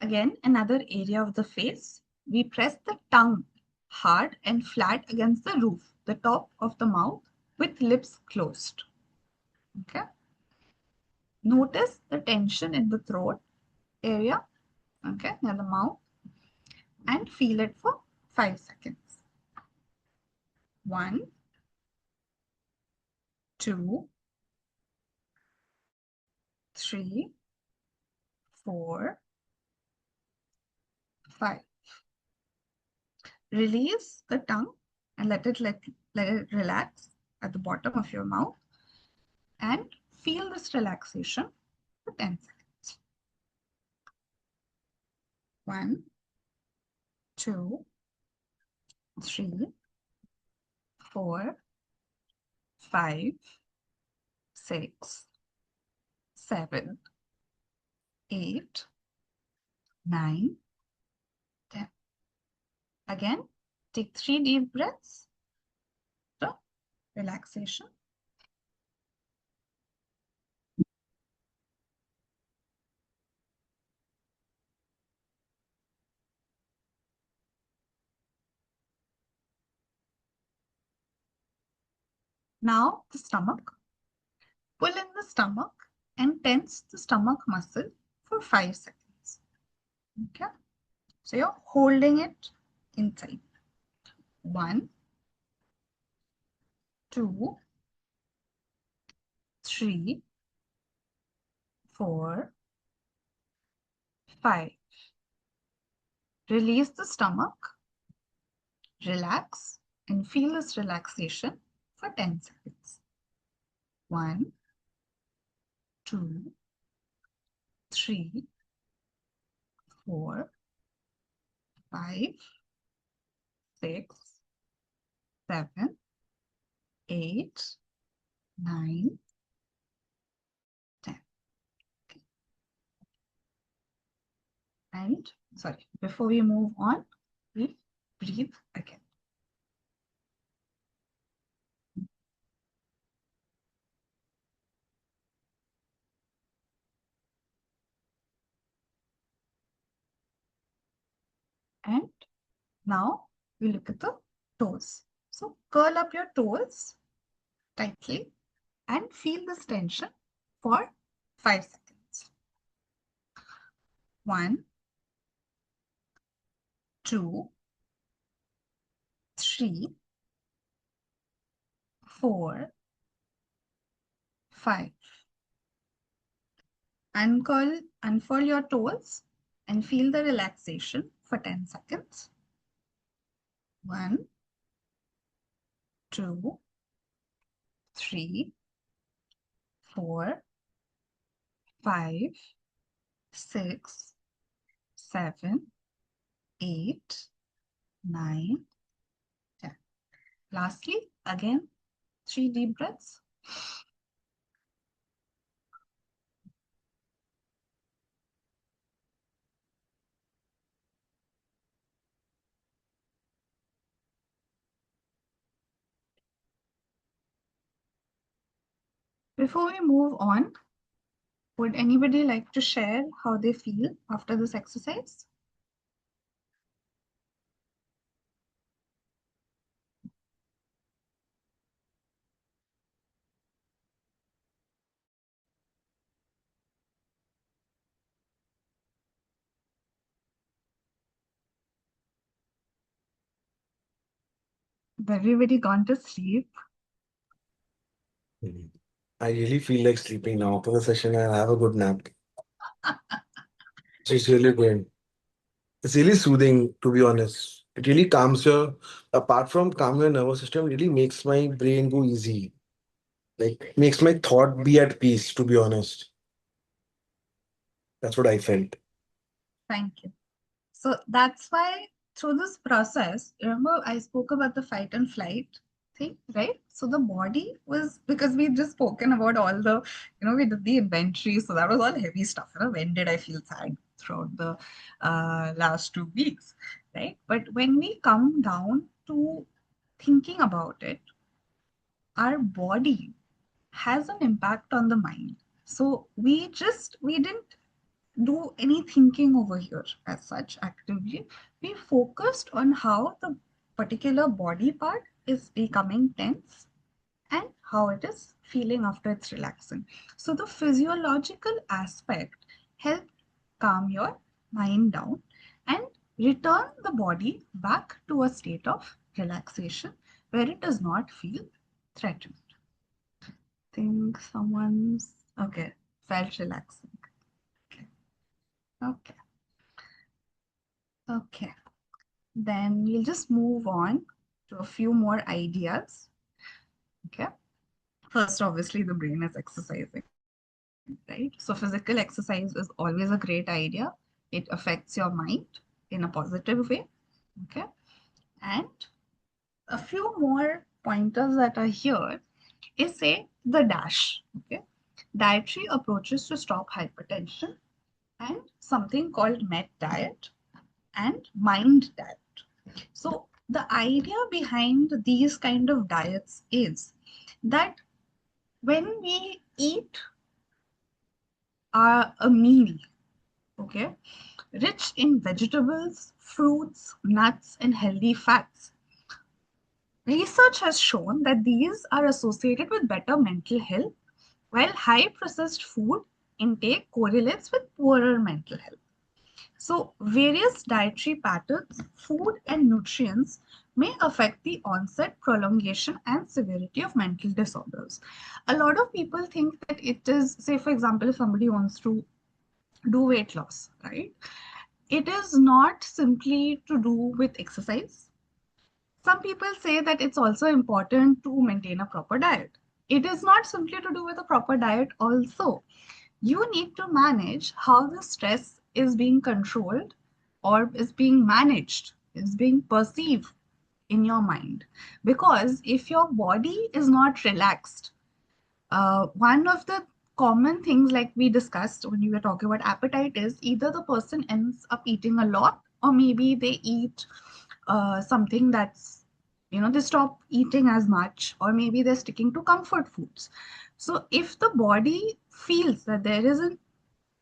again, another area of the face. We press the tongue hard and flat against the roof, the top of the mouth with lips closed. Okay. Notice the tension in the throat area, okay, near the mouth, and feel it for 5 seconds. 1, 2, 3, 4, 5. Release the tongue and let it relax at the bottom of your mouth and feel this relaxation for 10 seconds. 1, 2, 3, 4, 5, 6, 7, 8, 9, 10. Again, take 3 deep breaths. So, relaxation. Now, the stomach. Pull in the stomach and tense the stomach muscle for 5 seconds. Okay. So, you're holding it inside. 1, 2, 3, 4, 5. Release the stomach, relax, and feel this relaxation for 10 seconds. 1, 2, 3, 4, 5, 6, 7, 8, 9, 10. And sorry, before we move on, we breathe again. Now we look at the toes. So curl up your toes tightly and feel this tension for 5 seconds. 1, 2, 3, 4, 5. Unfurl your toes and feel the relaxation for 10 seconds. 1, 2, 3, 4, 5, 6, 7, 8, 9, 10. Lastly, again, 3 deep breaths. Before we move on, would anybody like to share how they feel after this exercise? Have everybody gone to sleep?
Mhm. I really feel like sleeping now. After the session, I'll have a good nap. So it's really good. It's really soothing, to be honest. It really calms your, apart from calming your nervous system, really makes my brain go easy. Like, makes my thought be at peace, to be honest. That's what I felt.
Thank you. So that's why through this process, remember I spoke about the fight and flight thing, right? So the body was, because we just spoken about all the, we did the inventory. So that was all heavy stuff. When did I feel sad throughout the last 2 weeks, right? But when we come down to thinking about it, our body has an impact on the mind. So we didn't do any thinking over here as such actively. We focused on how the particular body part is becoming tense and how it is feeling after it's relaxing. So the physiological aspect helped calm your mind down and return the body back to a state of relaxation where it does not feel threatened. Think someone's okay, felt relaxing. Okay. Okay. Okay. Then we'll just move on to a few more ideas. Okay. First, obviously, the brain is exercising, right? So physical exercise is always a great idea. It affects your mind in a positive way. Okay. And a few more pointers that are here is say the dash. Okay. Dietary approaches to stop hypertension and something called MET diet and mind diet. So the idea behind these kind of diets is that when we eat a meal, okay, rich in vegetables, fruits, nuts, and healthy fats, research has shown that these are associated with better mental health, while high processed food intake correlates with poorer mental health. So, various dietary patterns, food, and nutrients may affect the onset, prolongation, and severity of mental disorders. A lot of people think that it is, say, for example, if somebody wants to do weight loss, right? It is not simply to do with exercise. Some people say that it's also important to maintain a proper diet. It is not simply to do with a proper diet, also you need to manage how the stress is being controlled or is being managed, is being perceived in your mind. Because if your body is not relaxed, one of the common things, like we discussed when we were talking about appetite, is either the person ends up eating a lot, or maybe they eat something that's, they stop eating as much, or maybe they're sticking to comfort foods. So if the body feels that there is an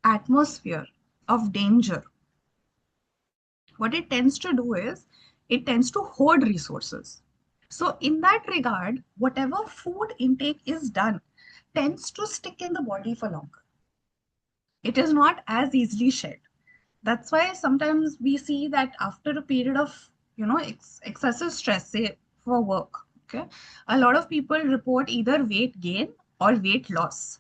atmosphere of danger, what it tends to do is it tends to hoard resources. So, in that regard, whatever food intake is done tends to stick in the body for longer. It is not as easily shed. That's why sometimes we see that after a period of, excessive stress, say for work, okay, a lot of people report either weight gain or weight loss.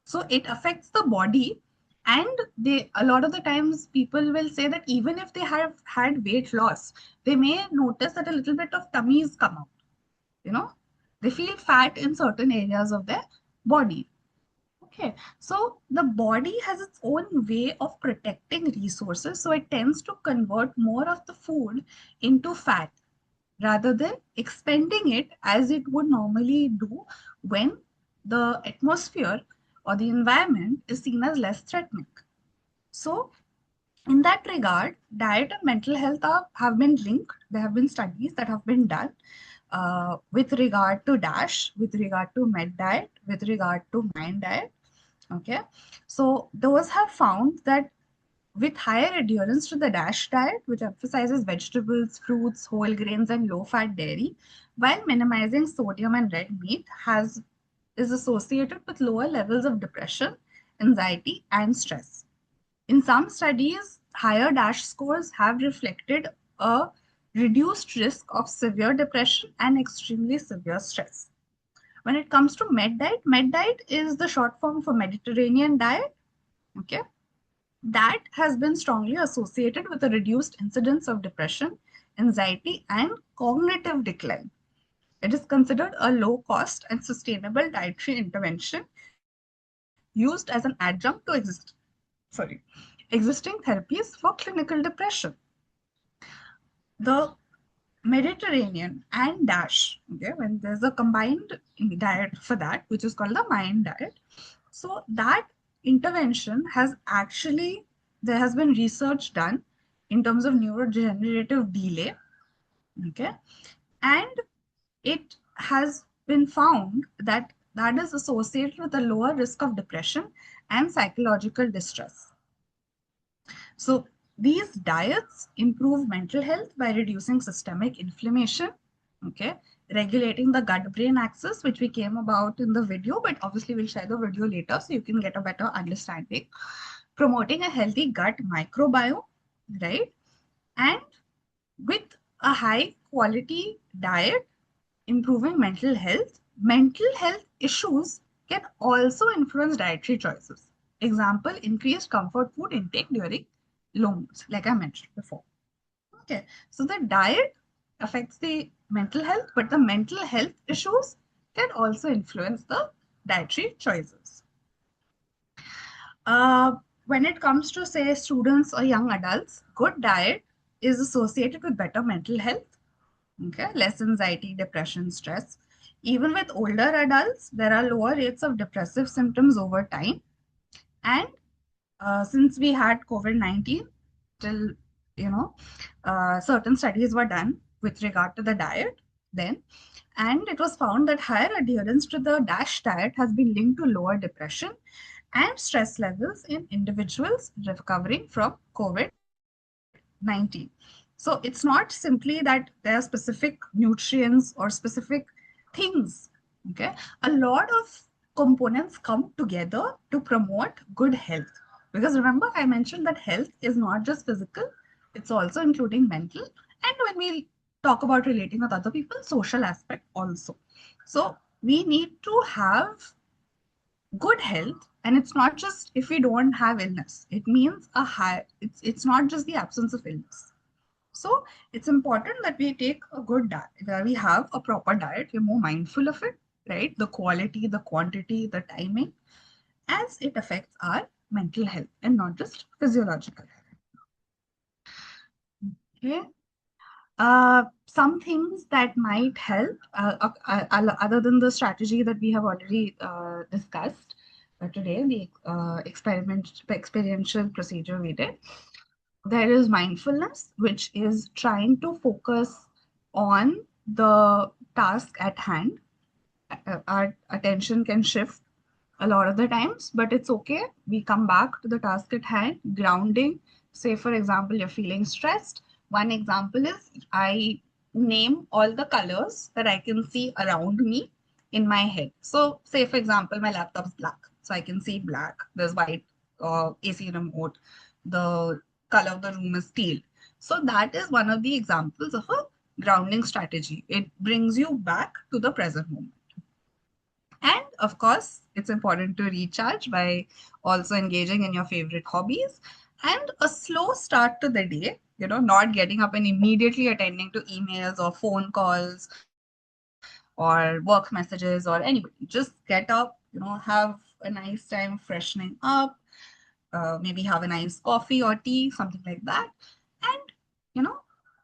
So it affects the body, and they a lot of the times people will say that even if they have had weight loss, they may notice that a little bit of tummies come out. You know, they feel fat in certain areas of their body. Okay, so the body has its own way of protecting resources, so it tends to convert more of the food into fat rather than expending it as it would normally do when the atmosphere or the environment is seen as less threatening. So, in that regard, diet and mental health have been linked. There have been studies that have been done with regard to DASH, with regard to med diet, with regard to mind diet. Okay, so those have found that with higher adherence to the DASH diet, which emphasizes vegetables, fruits, whole grains, and low-fat dairy, while minimizing sodium and red meat, has is associated with lower levels of depression, anxiety, and stress. In some studies, higher DASH scores have reflected a reduced risk of severe depression and extremely severe stress. When it comes to med diet is the short form for Mediterranean diet. Okay, that has been strongly associated with a reduced incidence of depression, anxiety, and cognitive decline. It is considered a low cost and sustainable dietary intervention used as an adjunct to sorry, existing therapies for clinical depression. The Mediterranean and DASH, okay, when there's a combined diet for that, which is called the MIND diet. So that intervention has actually, there has been research done in terms of neurodegenerative delay, okay, and it has been found that that is associated with a lower risk of depression and psychological distress. So these diets improve mental health by reducing systemic inflammation, okay, regulating the gut-brain axis, which we came about in the video, but obviously we'll share the video later so you can get a better understanding. Promoting a healthy gut microbiome, right? And with a high quality diet, improving mental health issues can also influence dietary choices. Example, increased comfort food intake during low moods, like I mentioned before. Okay, so the diet affects the mental health, but the mental health issues can also influence the dietary choices. Uh, when it comes to, say, students or young adults, good diet is associated with better mental health, okay, less anxiety, depression, stress. Even with older adults, there are lower rates of depressive symptoms over time. And since we had COVID-19, till, you know, certain studies were done with regard to the diet then. And it was found that higher adherence to the DASH diet has been linked to lower depression and stress levels in individuals recovering from COVID-19. So it's not simply that there are specific nutrients or specific things. Okay. A lot of components come together to promote good health. Because remember, I mentioned that health is not just physical, it's also including mental. And when we talk about relating with other people, social aspect also. So we need to have good health, and it's not just if we don't have illness. It means a high, it's not just the absence of illness. So it's important that we take a good diet, where we have a proper diet, we're more mindful of it, right? The quality, the quantity, the timing, as it affects our mental health and not just physiological health. Okay. Some things that might help, other than the strategy that we have already discussed today, the experiential procedure we did. There is mindfulness, which is trying to focus on the task at hand. Our attention can shift a lot of the times, but it's okay. We come back to the task at hand, grounding. Say, for example, you're feeling stressed. One example is I name all the colors that I can see around me in my head. So, say for example, my laptop's black, so I can see black. There's white AC remote. The color of the room is teal. So that is one of the examples of a grounding strategy. It brings you back to the present moment. And of course, it's important to recharge by also engaging in your favorite hobbies and a slow start to the day, not getting up and immediately attending to emails or phone calls or work messages or anybody. Just get up, have a nice time freshening up, maybe have a nice coffee or tea, something like that. And, you know,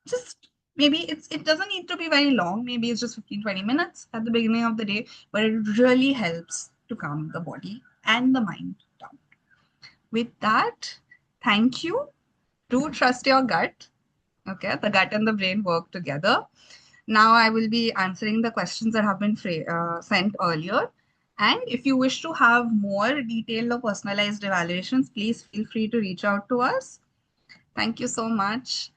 just maybe it doesn't need to be very long. Maybe it's just 15-20 minutes at the beginning of the day, but it really helps to calm the body and the mind down. With that, thank you. Do trust your gut. Okay, the gut and the brain work together. Now I will be answering the questions that have been sent earlier. And if you wish to have more detailed or personalized evaluations, please feel free to reach out to us. Thank you so much.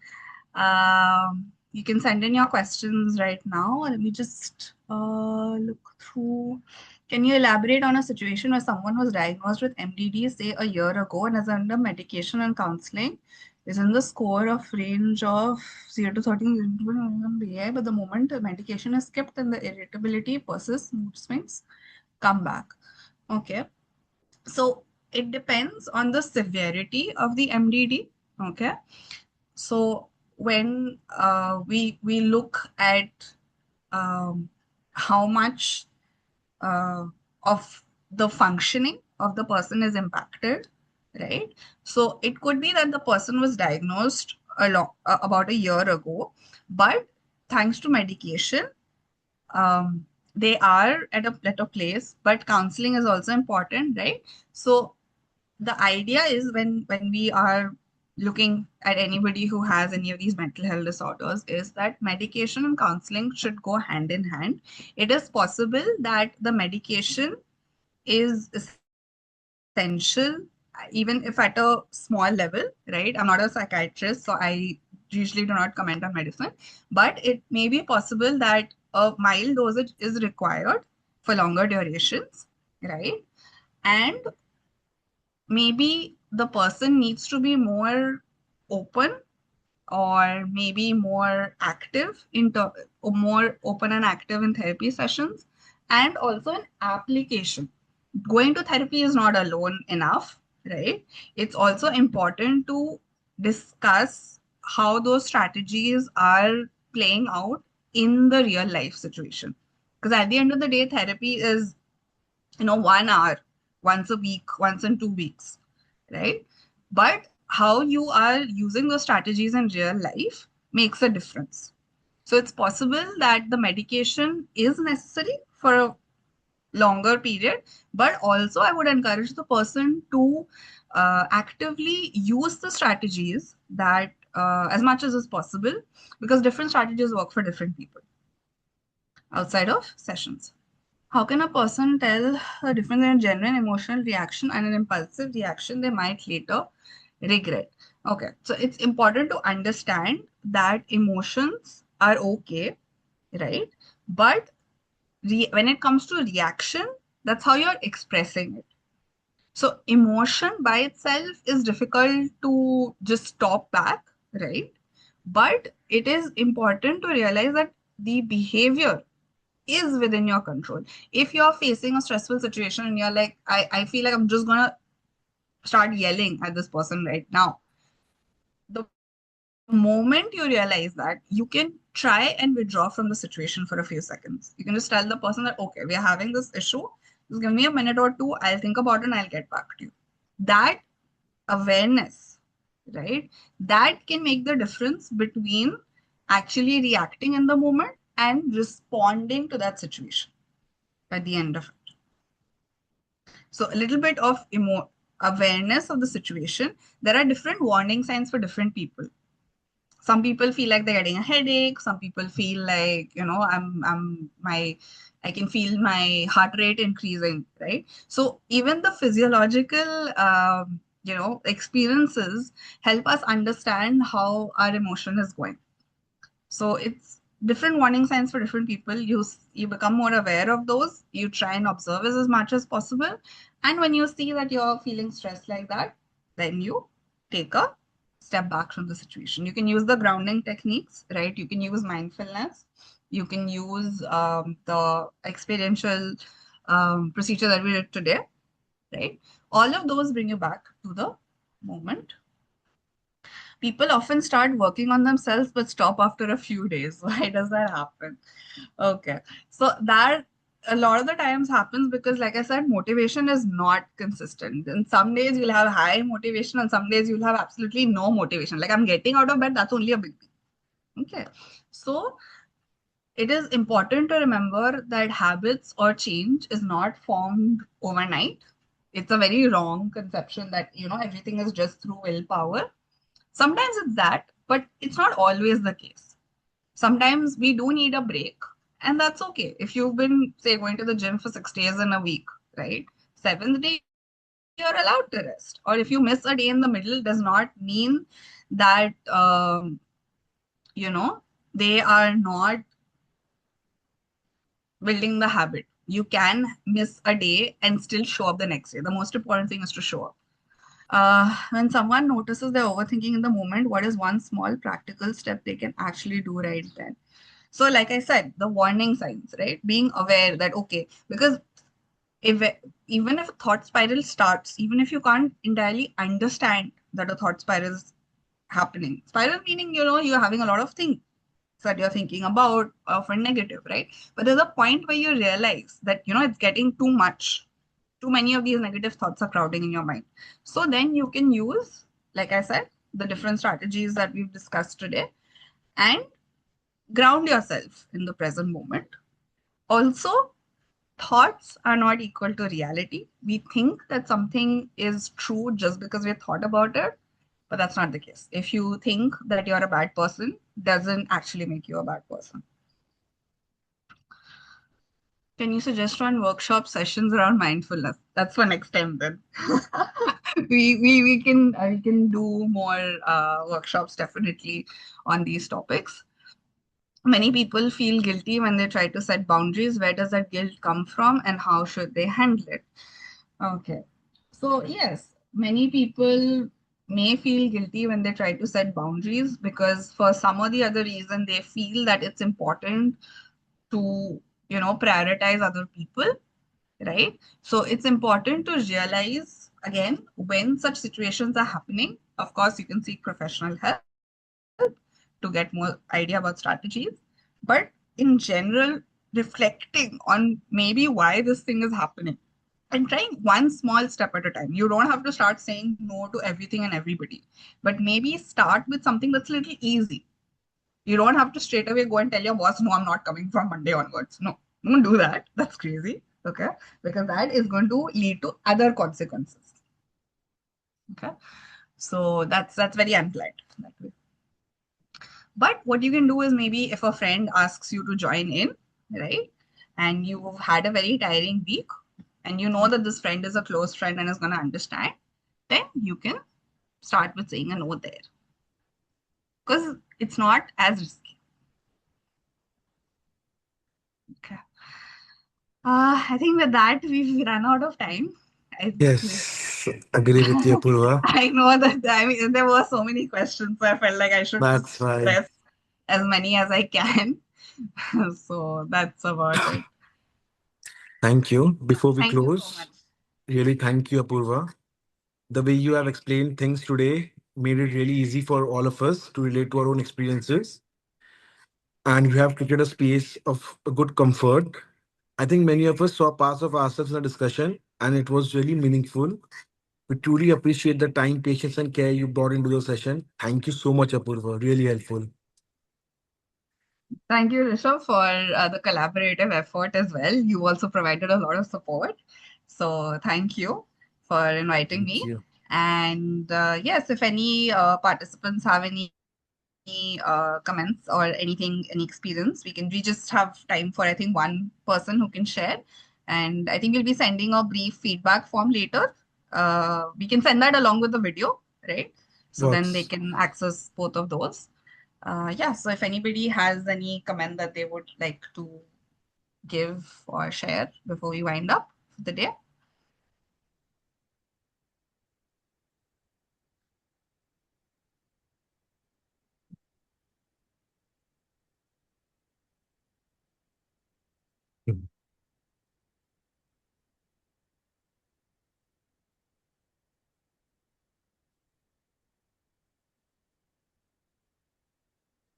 You can send in your questions right now. Let me just look through. Can you elaborate on a situation where someone was diagnosed with MDD, say a year ago, and is under medication and counseling? Is in the score of range of 0 to 13, but the moment the medication is skipped and the irritability persists, mood swings come back. Okay. So it depends on the severity of the MDD. Okay. So when we look at um, how much uh, of the functioning of the person is impacted, right? So it could be that the person was diagnosed about a year ago, but thanks to medication, they are at a better place. But counseling is also important, right? So the idea is when we are looking at anybody who has any of these mental health disorders is that medication and counseling should go hand in hand. It is possible that the medication is essential, even if at a small level, right? I'm not a psychiatrist, so I usually do not comment on medicine, but it may be possible that a mild dosage is required for longer durations, right? And maybe the person needs to be more open or maybe more active or more open and active in therapy sessions and also in application. Going to therapy is not alone enough, right? It's also important to discuss how those strategies are playing out in the real life situation, because at the end of the day therapy is 1 hour once a week, once in 2 weeks, right? But how you are using those strategies in real life makes a difference. So it's possible that the medication is necessary for a longer period, but also I would encourage the person to actively use the strategies that as much as is possible, because different strategies work for different people outside of sessions. How can a person tell a difference in a genuine emotional reaction and an impulsive reaction they might later regret? Okay, so it's important to understand that emotions are okay, right? But when it comes to reaction, that's how you're expressing it. So emotion by itself is difficult to just stop back, right? But it is important to realize that the behavior is within your control. If you're facing a stressful situation and you're like, I feel like I'm just gonna start yelling at this person right now. The moment you realize that, you can try and withdraw from the situation for a few seconds. You can just tell the person that, okay, we are having this issue. Just give me a minute or two. I'll think about it and I'll get back to you. That awareness, right? That can make the difference between actually reacting in the moment and responding to that situation at the end of it. So a little bit of awareness of the situation. There are different warning signs for different people. Some people feel like they're getting a headache. Some people feel like, I can feel my heart rate increasing, right? So even the physiological, experiences help us understand how our emotion is going. So it's different warning signs for different people. You become more aware of those. You try and observe as much as possible. And when you see that you're feeling stressed like that, then you take a step back from the situation. You can use the grounding techniques, right? You can use mindfulness. You can use the experiential procedure that we did today, right? All of those bring you back to the moment. People often start working on themselves but stop after a few days. Why does that happen? Okay. So that a lot of the times happens because, like I said, motivation is not consistent. And some days you'll have high motivation, and some days you'll have absolutely no motivation. Like I'm getting out of bed, that's only a big deal. Okay. So it is important to remember that habits or change is not formed overnight. It's a very wrong conception that, everything is just through willpower. Sometimes it's that, but it's not always the case. Sometimes we do need a break, and that's okay. If you've been, say, going to the gym for 6 days in a week, right? Seventh day, you're allowed to rest. Or if you miss a day in the middle, does not mean that, they are not building the habit. You can miss a day and still show up the next day. The most important thing is to show up. When someone notices they're overthinking in the moment, what is one small practical step they can actually do right then? So, like I said, the warning signs, right? Being aware that, okay, because if even if a thought spiral starts, even if you can't entirely understand that a thought spiral is happening, spiral meaning, you're having a lot of things that you're thinking about, often negative, right? But there's a point where you realize that, it's getting too much. Too many of these negative thoughts are crowding in your mind. So then you can use, like I said, the different strategies that we've discussed today and ground yourself in the present moment. Also, thoughts are not equal to reality. We think that something is true just because we thought about it, but that's not the case. If you think that you're a bad person, doesn't actually make you a bad person. Can you suggest one workshop sessions around mindfulness? That's for next time then. We can do more workshops definitely on these topics. Many people feel guilty when they try to set boundaries. Where does that guilt come from, and how should they handle it? Okay. So, yes, many people may feel guilty when they try to set boundaries because, for some or the other reason, they feel that it's important to, prioritize other people, right? So, it's important to realize again when such situations are happening. Of course, you can seek professional help to get more idea about strategies. But in general, reflecting on maybe why this thing is happening and trying one small step at a time. You don't have to start saying no to everything and everybody, but maybe start with something that's a little easy. You don't have to straight away go and tell your boss, no, I'm not coming from Monday onwards. No, don't do that. That's crazy. Okay. Because that is going to lead to other consequences. Okay. So that's very unplanned that way. But what you can do is maybe if a friend asks you to join in, right? And you've had a very tiring week and you know that this friend is a close friend and is going to understand, then you can start with saying a no there because it's not as risky. Okay. I think with that, we've run out of time. I,
Yes, agree with you, Apurva.
I know that there were so many questions, so I felt like I should
That's
just
fine.
press as many as I can. So that's about it.
Thank you. Before we
Thank you so
close,
much.
really thank you, Apurva. The way you have explained things today made it really easy for all of us to relate to our own experiences. And you have created a space of a good comfort. I think many of us saw parts of ourselves in the discussion, and it was really meaningful. We truly appreciate the time, patience, and care you brought into the session. Thank you so much, Apurva. Really helpful.
Thank you, Rishabh, for the collaborative effort as well. You also provided a lot of support. So thank you for inviting
Thank
me.
you.
And yes, if any participants have any comments or any experience, we just have time for, I think, one person who can share. And I think we'll be sending a brief feedback form later. We can send that along with the video, right? So then they
Works.
can access both of those. Yeah, so if anybody has any comment that they would like to give or share before we wind up for the day.
Mhm.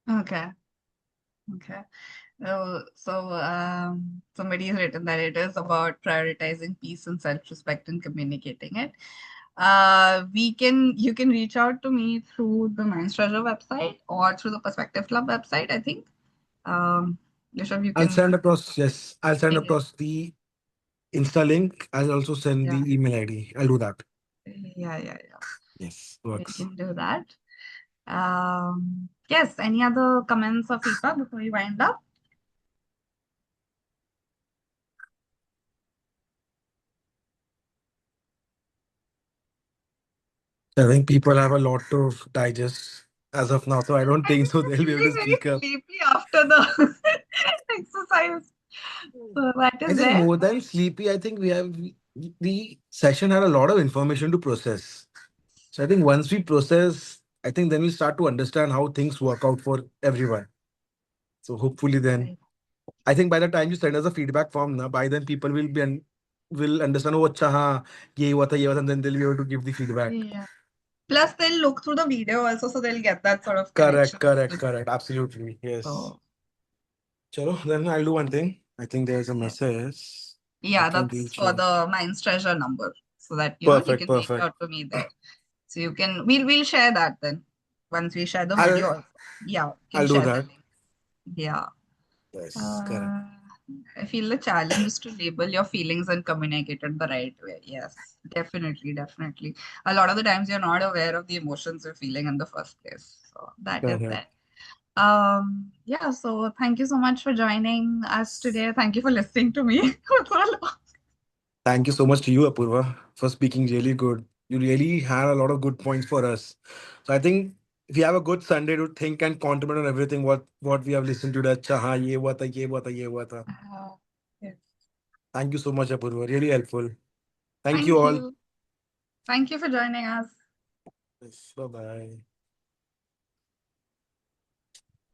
Okay. Okay. Somebody has written that it is about prioritizing peace and self-respect and communicating it. You can reach out to me through the Mind's Treasure website or through the Perspective Club website, I think. Um, Rishabh, you
I'll
can.
send across, yes, I'll send
Yeah,
across the Insta link. I'll also send
yeah,
the email ID. I'll do that.
yeah.
Yes,
We
works.
can do that. Yes, any other comments or feedback before we wind up?
I think people have a lot to digest as of now, so I don't
I
think
think
so
we're
they'll be able
feeling
to
very
speak up.
sleepy after the exercise. So that
I
is
think
there.
more than sleepy, I think we have the session had a lot of information to process. So I think once we process, I think then we start to understand how things work out for everyone. So hopefully then,
Right.
I think by the time you send us a feedback form, na, by then people will be will understand, oh, acha, हाँ, ये हुआ था, and then they'll be able to give the feedback.
Yeah. Plus, they'll look through the video also, so they'll get that sort of
Correct,
connection
correct,
as well.
correct. Absolutely. Yes.
So,
Chalo, then I'll do one thing. I think there's a
yeah.
message. I
Yeah,
can
that's
reach
for
you.
the Mind's Treasure number, so that you
Perfect,
can reach
perfect.
out to me there. So you can we'll share that then once we share the
I'll
video also. Yeah, you can
I'll do
share the
that.
link. Yeah.
Yes, correct.
Uh, I feel the challenge is to label your feelings and communicate it the right way. Yes, definitely. A lot of the times you're not aware of the emotions you're feeling in the first place. So that is
Correct.
there. Yeah, so thank you so much for joining us today. Thank you for listening to me for so long.
Thank you so much to you, Apurva, for speaking really good. You really had a lot of good points for us. So I think if you have a good Sunday to think and contemplate on everything what we have listened to, that अच्छा हाँ ये हुआ था ये हुआ था ये हुआ था.
Yes.
Thank you so much, Apurva. Really helpful. Thank you
Thank
all.
you. Thank you for joining us.
Yes, bye bye.